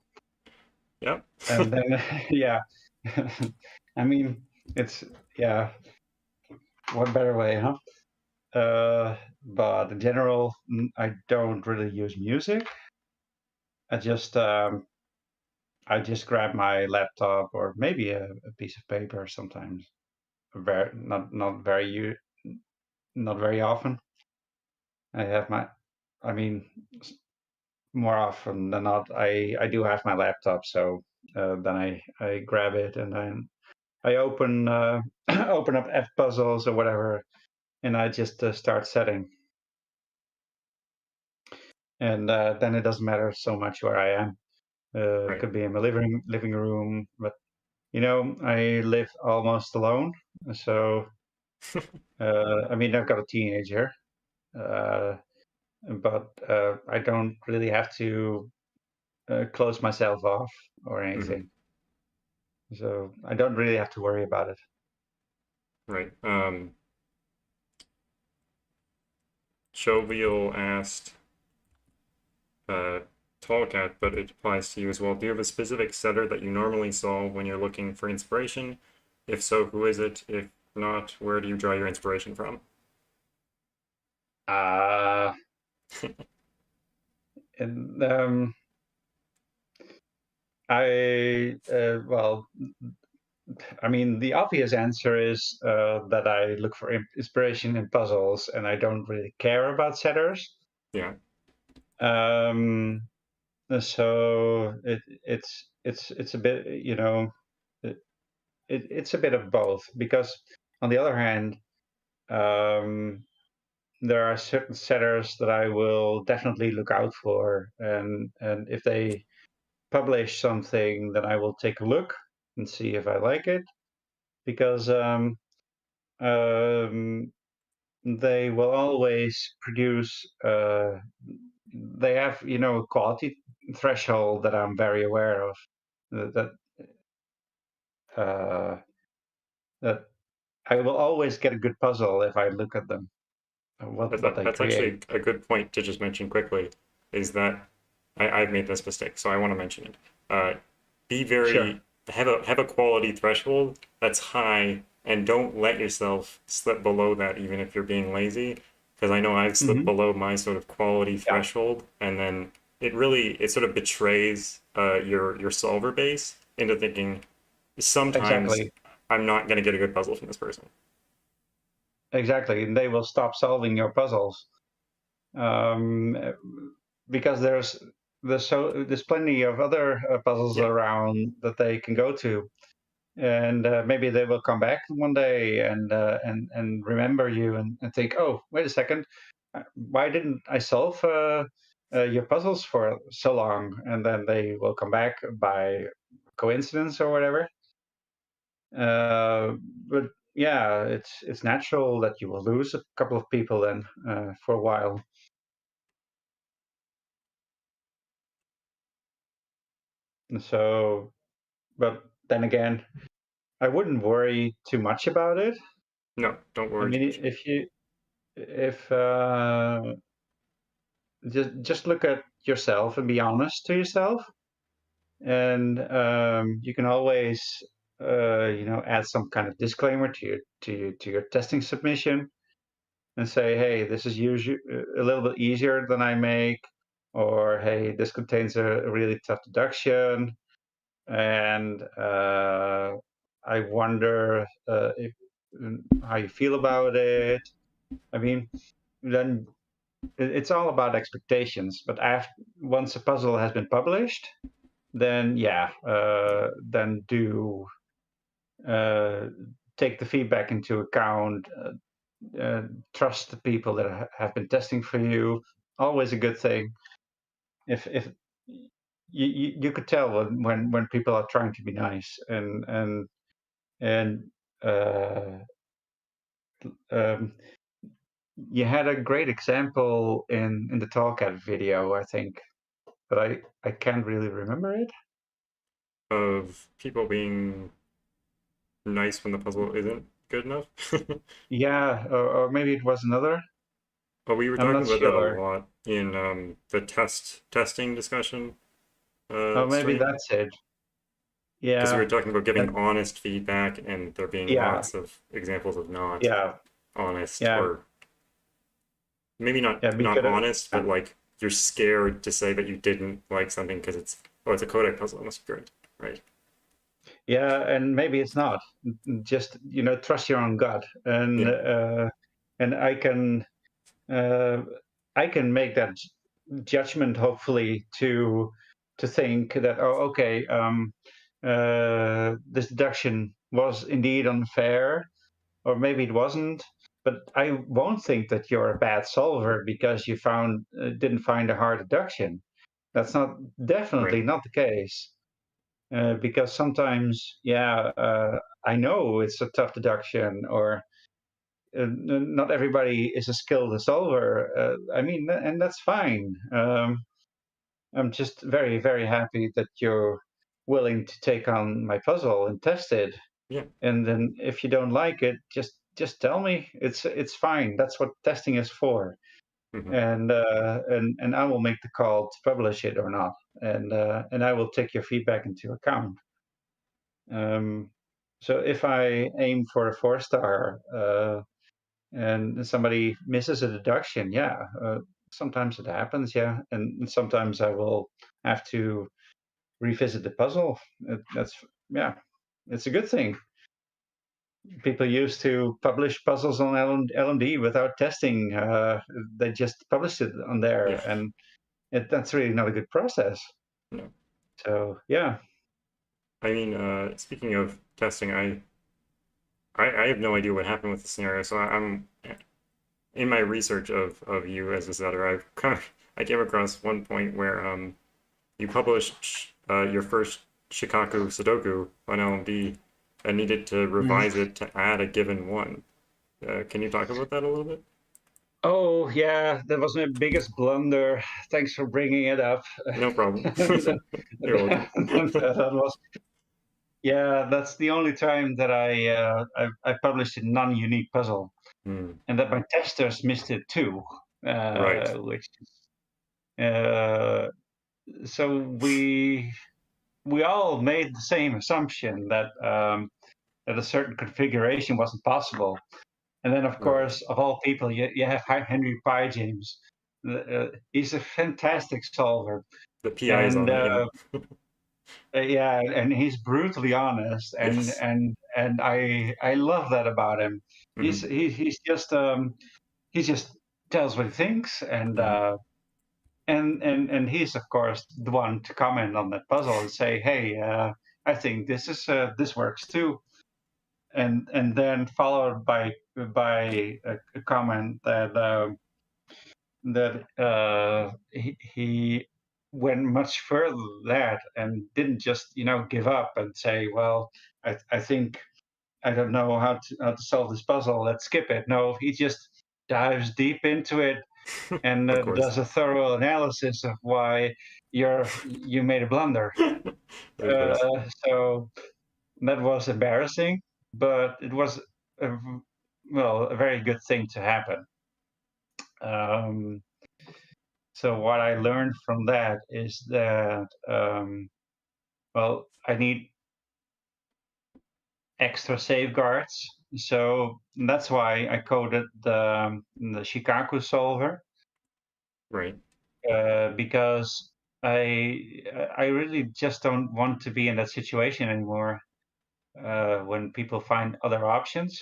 Yep. and then yeah, I mean, it's yeah, what better way, huh? But in general, I don't really use music. I just grab my laptop or maybe a piece of paper sometimes. Very not very often. I have my, I mean, more often than not, I do have my laptop. So then I grab it and then I open open up F puzzles or whatever, and I just start setting. And then it doesn't matter so much where I am. It Right. could be in my living room, but you know, I live almost alone. So I mean, I've got a teenager, uh, but I don't really have to close myself off or Hmm. anything. So I don't really have to worry about it. Right. Jovial asked, uh, Tallcat, but it applies to you as well. Do you have a specific setter that you normally solve when you're looking for inspiration? If so, who is it? If not, where do you draw your inspiration from? Uh, and well, I mean, the obvious answer is that I look for inspiration in puzzles, and I don't really care about setters. Yeah, Um, so it's a bit, you know, it, it's a bit of both, because on the other hand, um, there are certain setters that I will definitely look out for, and if they publish something, then I will take a look and see if I like it, because um, they will always produce. They have, you know, a quality threshold that I'm very aware of. That uh, that I will always get a good puzzle if I look at them, what they that's create. actually a good point to just mention quickly. Is that I've made this mistake, so I want to mention it. Be Sure. very have a quality threshold that's high, and don't let yourself slip below that, even if you're being lazy. Because I know I've slipped Hmm. below my sort of quality Yeah. threshold, and then it sort of betrays your solver base into thinking sometimes Exactly. I'm not going to get a good puzzle from this person. Exactly. And they will stop solving your puzzles, um, uh, because there's plenty of other puzzles Yeah, around that they can go to, and maybe they will come back one day and remember you and think, oh, wait a second, why didn't I solve your puzzles for so long? And then they will come back by coincidence or whatever. Uh, but yeah, it's natural that you will lose a couple of people then for a while. And so, but then again, I wouldn't worry too much about it. no, don't I worry too mean, much. if just look at yourself and be honest to yourself, and you can always you know, add some kind of disclaimer to your testing submission and say, hey, this is usually a little bit easier than I make, or hey, this contains a really tough deduction, and I wonder if how you feel about it. I mean, then it's all about expectations. But after once a puzzle has been published, then yeah, then do take the feedback into account, trust the people that have been testing for you. Always a good thing. If you could tell when people are trying to be nice, and uh, um, you had a great example in the Talkat video, I think, but I can't really remember it. Of people being nice when the puzzle isn't good enough. Yeah, or maybe it was another. But we were I'm talking not about that a sure. lot in the testing discussion Oh, maybe stream, that's it. because we were Yeah, talking about that, giving honest feedback, and there being yeah, lots of examples of not yeah, honest, yeah, or maybe not yeah. not Because honest, but like you're scared to say that you didn't like something because it's a Kodak puzzle, it must be good, right? yeah, and maybe it's not. Just trust your own gut, Yeah, and uh, I can make that judgment hopefully to think that, oh, okay, this deduction was indeed unfair, or maybe it wasn't. But I won't think that you're a bad solver because you didn't find a hard deduction. That's not right. definitely not the case. Because sometimes, yeah, I know it's a tough deduction, or not everybody is a skilled solver. I mean, and that's fine. I'm just very, very happy that you're willing to take on my puzzle and test it. Yeah. And then if you don't like it, just tell me. It's fine. That's what testing is for. Hmm. And I will make the call to publish it or not. And I will take your feedback into account. Um, so if I aim for a 4 star, and somebody misses a deduction, yeah, sometimes it happens, yeah, and sometimes I will have to revisit the puzzle. That's Yeah, it's a good thing. People used to publish puzzles on LMD without testing. They just published it on there, Yeah. and that's really not a good process. No. So yeah. I mean, speaking of testing, I have no idea what happened with the scenario, so I'm in my research of you as a setter. I came across one point where you published your first Shikaku Sudoku on LMD and needed to Mhm. revise it to add a given one. Can you talk about that a little bit? Oh yeah, that was my biggest blunder. Thanks for bringing it up. No problem. that, You're welcome. that was Yeah, that's the only time that I published a non-unique puzzle, Hmm. and that my testers missed it too. Right. Which uh, so we all made the same assumption that a certain configuration wasn't possible, and then of Right. course, of all people, you have Henry Pye James. He's a fantastic solver, The PI is and on it, yeah. yeah, and he's brutally honest, Yes. and I love that about him. Hmm. He just tells what he thinks, Hmm. and he's of course the one to comment on that puzzle and say, hey, I think this works too, and then followed by a comment that he went much further than that and didn't just give up and say, well, I think I don't know how to solve this puzzle, let's skip it. No, he just dives deep into it and Of course. does a thorough analysis of why you made a blunder. Of course. So that was embarrassing, but it was a, a very good thing to happen. um, So what I learned from that is that, I need extra safeguards. So that's why I coded the Shikaku solver, Right. because I I really just don't want to be in that situation anymore, when people find other options,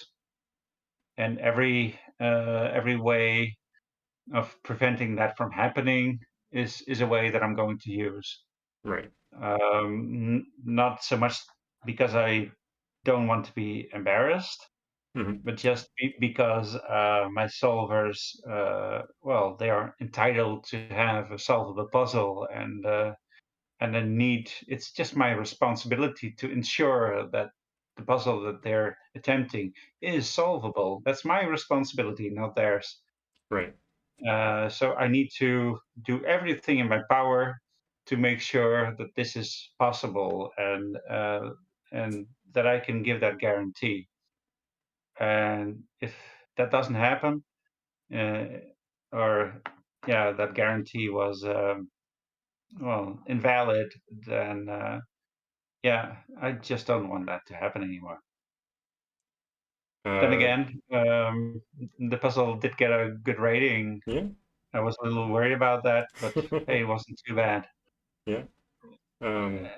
and every way of preventing that from happening is a way that I'm going to use. Right. Not so much because I don't want to be embarrassed, Mhm. but just because my solvers, well, they are entitled to have a solvable puzzle, and a need. It's just my responsibility to ensure that the puzzle that they're attempting is solvable. That's my responsibility, not theirs. Right. So I need to do everything in my power to make sure that this is possible, and that I can give that guarantee. And if that doesn't happen, uh, or yeah, that guarantee was well, invalid, then yeah, I just don't want that to happen anymore. Then Uh, again, the puzzle did get a good rating. yeah. I was a little worried about that, but hey, it wasn't too bad. Yeah. Um,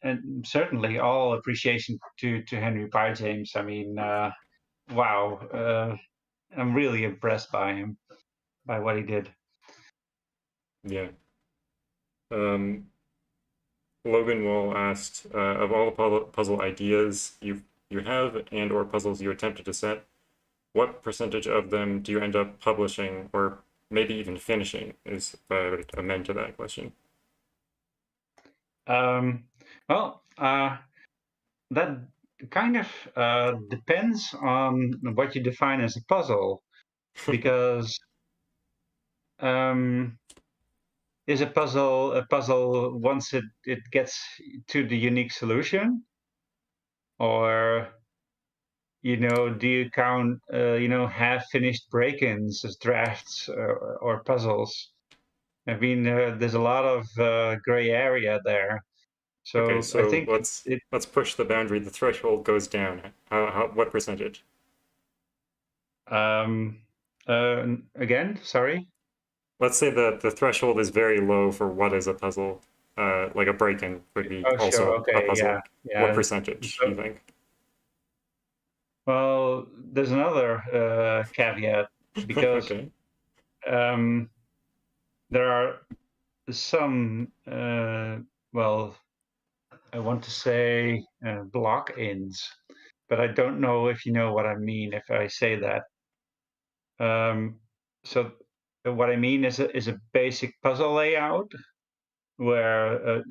And certainly all appreciation to Henry Pye James. I mean, wow, I'm really impressed by him, by what he did. yeah. Um, Logan Wall asked, of all the puzzle ideas you have and or puzzles you attempted to set, what percentage of them do you end up publishing or maybe even finishing? Is I would amend to that question. Um, well, that kind of depends on what you define as a puzzle, because um, is a puzzle once it gets to the unique solution, or do you count half finished break-ins as drafts, or puzzles? I mean, there's a lot of gray area there. Okay, So I so think it. let's push the boundary. The threshold goes down. How what percentage? Um, Again, sorry. Let's say that the threshold is very low for what is a puzzle. Like a break-in would be Oh, sure. also a Okay. Yeah. puzzle. What Yeah. percentage do you So, think? well, there's another caveat, because Okay, um, there are some, well, I want to say block-ins, but I don't know if you know what I mean if I say that. So what I mean is a basic puzzle layout where it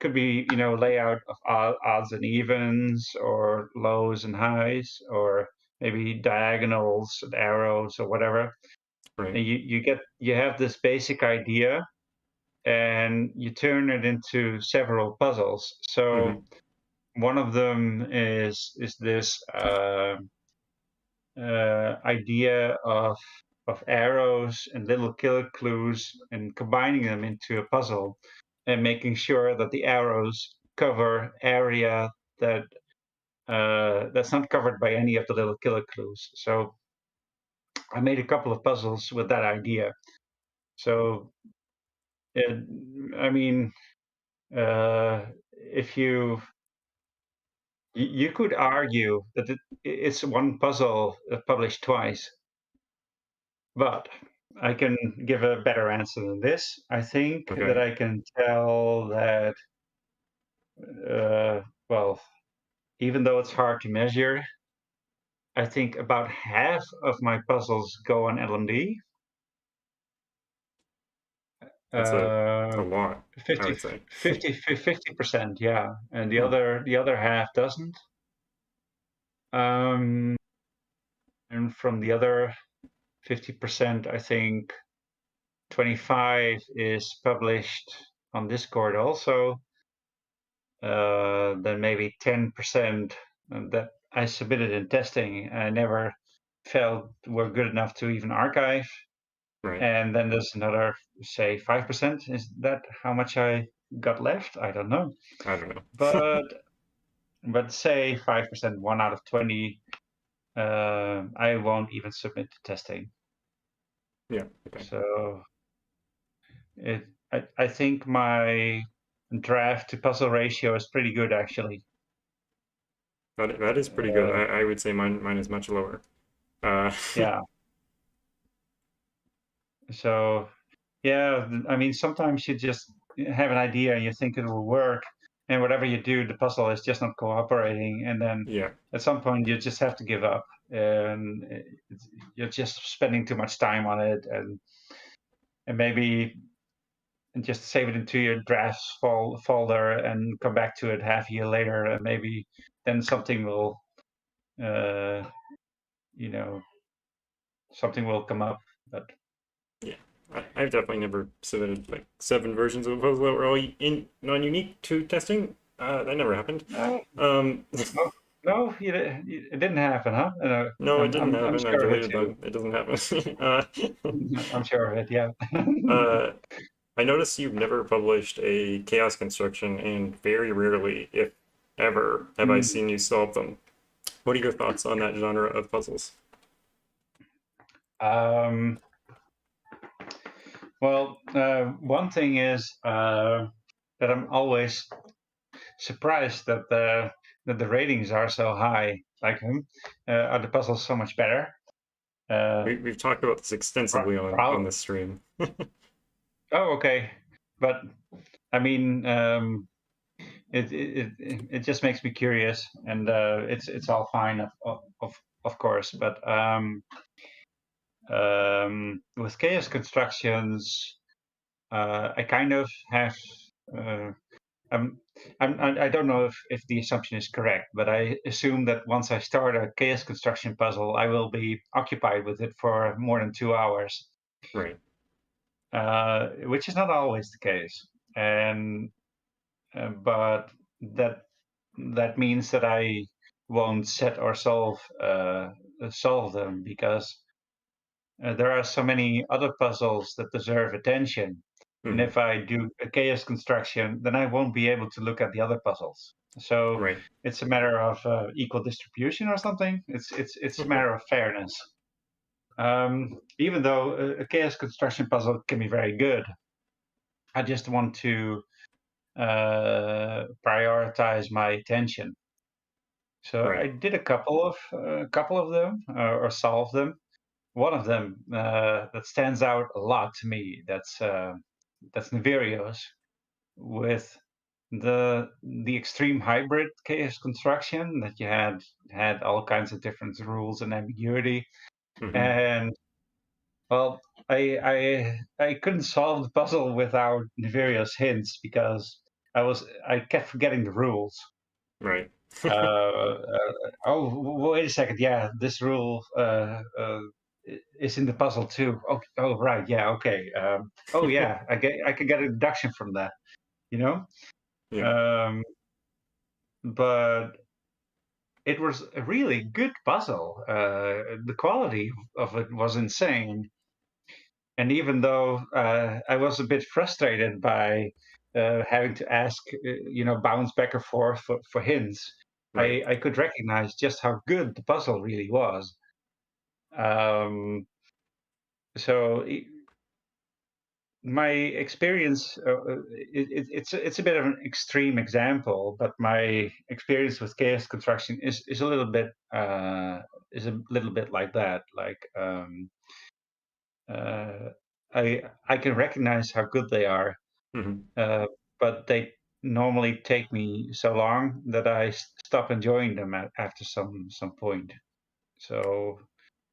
could be layout of odds and evens, or lows and highs, or maybe diagonals and arrows or whatever. right. And you have this basic idea, and you turn it into several puzzles. Mm-hmm. So one of them is this idea of arrows and little killer clues, and combining them into a puzzle, and making sure that the arrows cover area that's not covered by any of the little killer clues. So I made a couple of puzzles with that idea. So it, I mean, if you could argue that it's one puzzle published twice, but I can give a better answer than this. I think that Okay, I can tell that, well, even though it's hard to measure, I think about half of my puzzles go on LMD. that's a Uh, lot, I 50, would say. 50%, yeah, and Hmm. the other half doesn't. Um, and from the other 50%, I think 25 is published on Discord also. Then maybe 10% that I submitted in testing, and I never felt were good enough to even archive. Right. And then there's another, say, 5%. Is that how much I got left? I don't know. I don't know. But say 5%, 1 out of 20, I won't even submit to testing. Yeah. Okay. So I think my draft to puzzle ratio is pretty good, actually. That is pretty good. Uh, I would say mine is much lower. Uh, yeah. So, yeah, I mean, sometimes you just have an idea and you think it will work, and whatever you do, the puzzle is just not cooperating, and then Yeah. at some point you just have to give up, and you're just spending too much time on it, and maybe just save it into your drafts folder and come back to it half a year later, and maybe then something will, you know, something will come up. But Yeah. I've definitely never submitted like 7 versions of a puzzle that were all non-unique to testing. That never happened. no, Um, no, it didn't happen, huh? no, it didn't I'm happen. I sure of it deleted too. them. It doesn't happen. I'm sure of it. Yeah. uh, I noticed you've never published a chaos construction, and very rarely, if ever, have I Mm. seen you solve them. What are your thoughts on that genre of puzzles? Well, one thing is that I'm always surprised that the ratings are so high. Like, are the puzzles so much better? We've talked about this extensively on this stream. Oh, okay. But I mean, it just makes me curious, and it's all fine, of course. But with chaos constructions, I kind of have. Uh, I'm, I don't know if the assumption is correct, but I assume that once I start a chaos construction puzzle, I will be occupied with it for more than 2 hours, Right. which is not always the case. And but that that means that I won't set or solve them, because there are so many other puzzles that deserve attention. And Hmm. if I do a chaos construction, then I won't be able to look at the other puzzles. So Right. it's a matter of equal distribution or something. It's a matter of fairness. Even though a chaos construction puzzle can be very good, I just want to prioritize my attention. So I Right. did a couple of them, or solved them. One of them that stands out a lot to me. That's Niverios, with the extreme hybrid chaos construction, that you had all kinds of different rules and ambiguity. Hmm. And well, I couldn't solve the puzzle without Niverios hints, because I kept forgetting the rules. Right. Oh, wait a second. Yeah, this rule is in the puzzle too. Oh, right. Yeah. Okay. Oh, yeah. I could get a deduction from that. You know. Yeah. Um, but it was a really good puzzle. The quality of it was insane. And even though I was a bit frustrated by having to ask, bounce back and forth for hints, Right. I could recognize just how good the puzzle really was. Um, so my experience, it's a bit of an extreme example, but my experience with chaos construction is a little bit like that. Like, uh, I can recognize how good they are, Hmm. uh, but they normally take me so long that I stop enjoying them after some point. So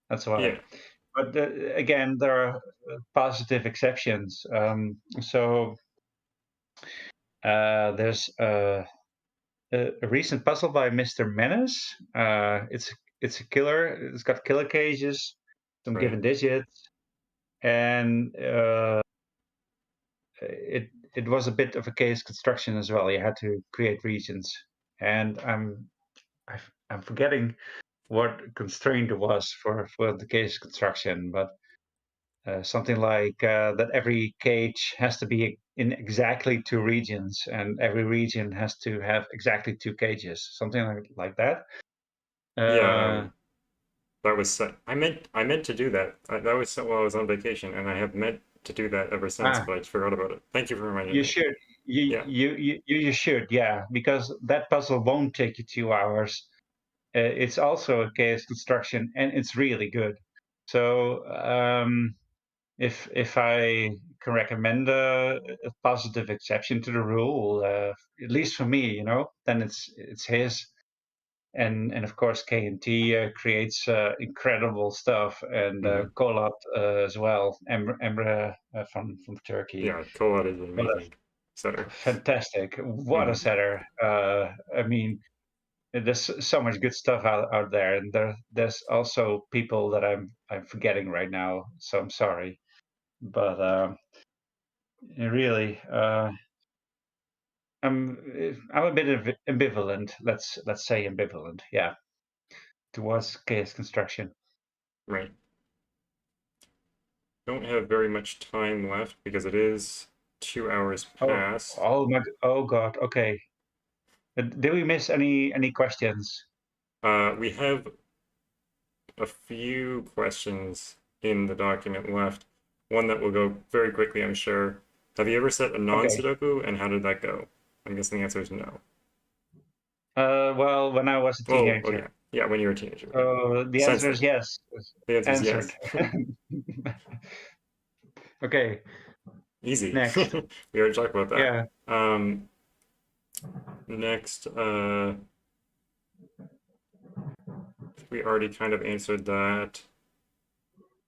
that's why. Yeah. But again, there are positive exceptions. So there's a recent puzzle by Mr. Menace. It's a killer. It's got killer cages, some Right. given digits, and it was a bit of a case construction as well. You had to create regions, and I'm forgetting what constraint it was for the case construction, but something like that every cage has to be in exactly 2 regions, and every region has to have exactly 2 cages, something like that. Yeah. Uh, That was I meant to do that. That was while I was on vacation, and I have meant to do that ever since, ah, but I just forgot about it. Thank you for reminding you me. should. You, Yeah. you you you should, yeah, because that puzzle won't take you 2 hours. It's also a case construction, and it's really good. So if I can recommend a positive exception to the rule, at least for me, then it's his. And of course KNT creates incredible stuff, and Mm-hmm. Kolat as well. Emre from Turkey. Yeah, Kodak is an What amazing a setter. fantastic! What a Mm-hmm. setter! I mean, there's so much good stuff out there, and there's also people that I'm forgetting right now. So I'm sorry, but really, I'm a bit ambivalent. Let's say ambivalent. Yeah, towards chaos construction. Right. Don't have very much time left because it is 2 hours past. Oh God. Okay. Did we miss any questions? We have a few questions in the document left. One that will go very quickly, I'm sure. Have you ever set a Okay. non-Sudoku, and how did that go? I'm guessing the answer is no. Well, when I was a Oh teenager. yeah, yeah, when you were a teenager. The Since answer then, is yes. the answer is Answered. yes. Okay. Easy. Next. We already talked about that. Yeah. Next, we already kind of answered that.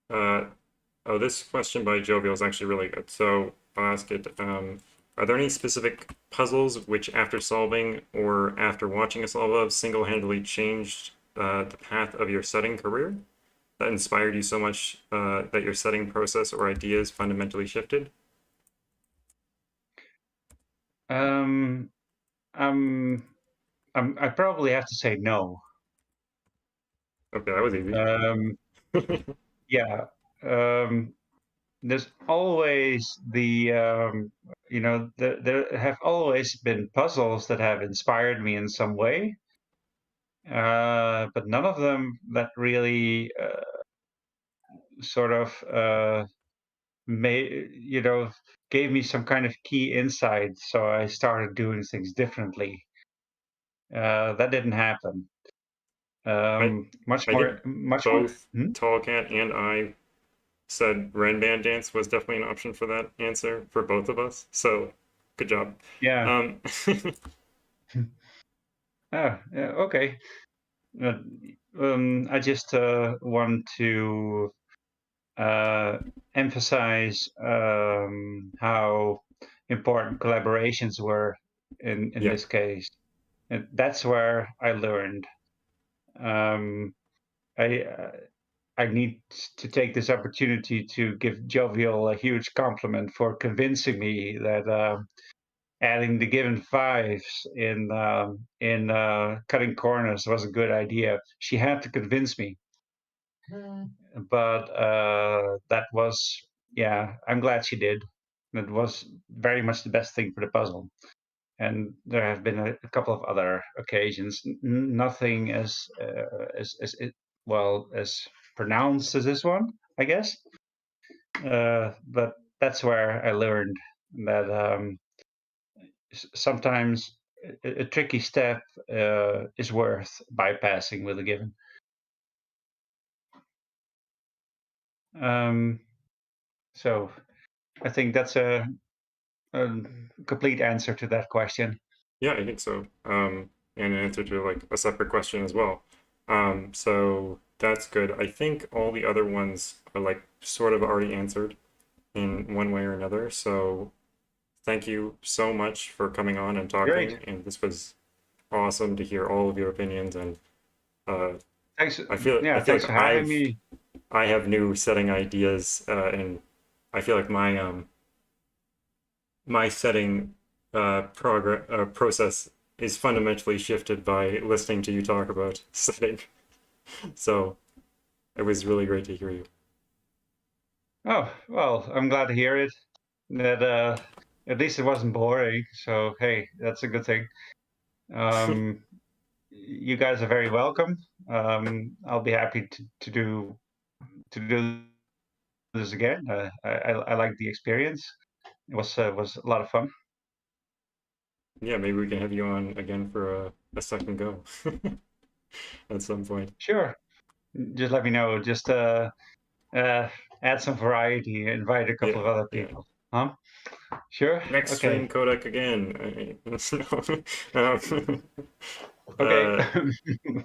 Oh, this question by Jovial is actually really good. So I'll ask it. Are there any specific puzzles which, after solving or after watching a solve of, single-handedly changed the path of your setting career that inspired you so much that your setting process or ideas fundamentally shifted? Um. Um. I probably have to say no. Okay, that was easy. Um. Yeah. Um. There's always there have always been puzzles that have inspired me in some way, but none of them that really sort of made gave me some kind of key insight, so I started doing things differently. That didn't happen. I Much I think more. both Tallcat and I said Renban dance was definitely an option for that answer for both of us. So good job. Yeah. Um, Oh, yeah, okay. Uh, I just want to emphasize how important collaborations were in yeah, this case. And that's where I learned. Um, I uh, I need to take this opportunity to give Jovial a huge compliment for convincing me that adding the given fives in cutting corners was a good idea. She had to convince me, but that was, yeah, I'm glad she did. It was very much the best thing for the puzzle. And there have been a couple of other occasions, nothing as well as pronounced as this one, I guess. But that's where I learned that sometimes a tricky step is worth bypassing with a given. Um, so I think that's a complete answer to that question. yeah, I think so. And an answer to like a separate question as well. So that's good. I think all the other ones are like sort of already answered in one way or another. So thank you so much for coming on and Great. talking. And this was awesome to hear all of your opinions. And uh, Thanks. I Yeah, feel thanks like for having me. I have new setting ideas, and I feel like my setting progress process is fundamentally shifted by listening to you talk about setting. So it was really great to hear you. Oh, well, I'm glad to hear it. That at least it wasn't boring. So hey, that's a good thing. Um, you guys are very welcome. I'll be happy to do this again. I like the experience. It was a lot of fun. Yeah, maybe we can have you on again for a second go at some point. Sure. Just let me know. Just uh, add some variety. Invite a couple Yeah, of other yeah. people. Huh? Sure. Next Okay. stream Kodak again. Okay.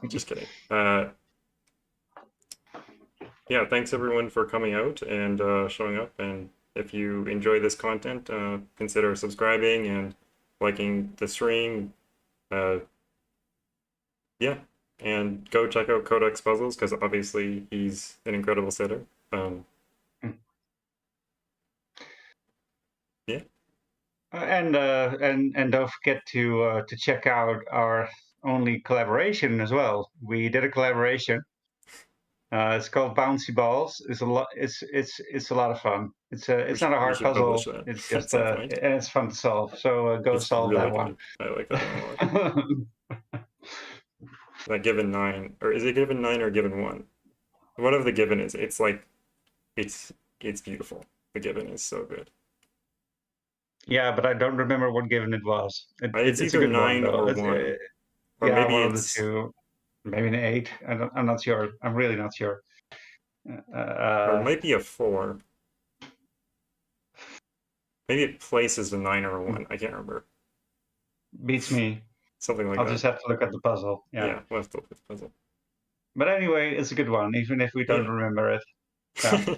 Just kidding. Yeah, thanks everyone for coming out and showing up. And if you enjoy this content, consider subscribing and liking the stream. Yeah, and go check out Kodac's puzzles because obviously he's an incredible sitter. Yeah. And don't forget to check out our only collaboration as well. We did a collaboration. It's called Bouncy Balls. It's a lot. It's a lot of fun. It's not a We hard should publish puzzle. that It's at just some point. and it's fun to solve. So go It's solve really that one. good. I like that one a lot. That given 9, or is it given 9 or given 1? Whatever the given is, it's like it's beautiful. The given is so good. Yeah, but I don't remember what given it was. It's It's a either good one 9 though. or 1, or Yeah, maybe one of the it's two. Maybe an 8. I'm not sure. I'm really not sure. or it might be a 4. Maybe it places a 9 or a 1. I can't remember. Beats me. Something like I'll that. just have to look at the puzzle. Yeah, we'll have to look at the puzzle. But anyway, it's a good one, even if we don't remember it. Yeah.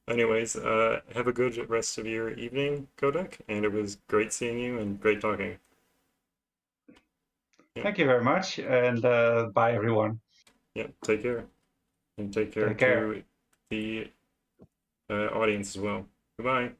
Anyways, have a good rest of your evening, Kodak, and it was great seeing you and great talking. Yeah. Thank you very much, and bye everyone. Yeah, take care. And take care to the audience as well. Goodbye.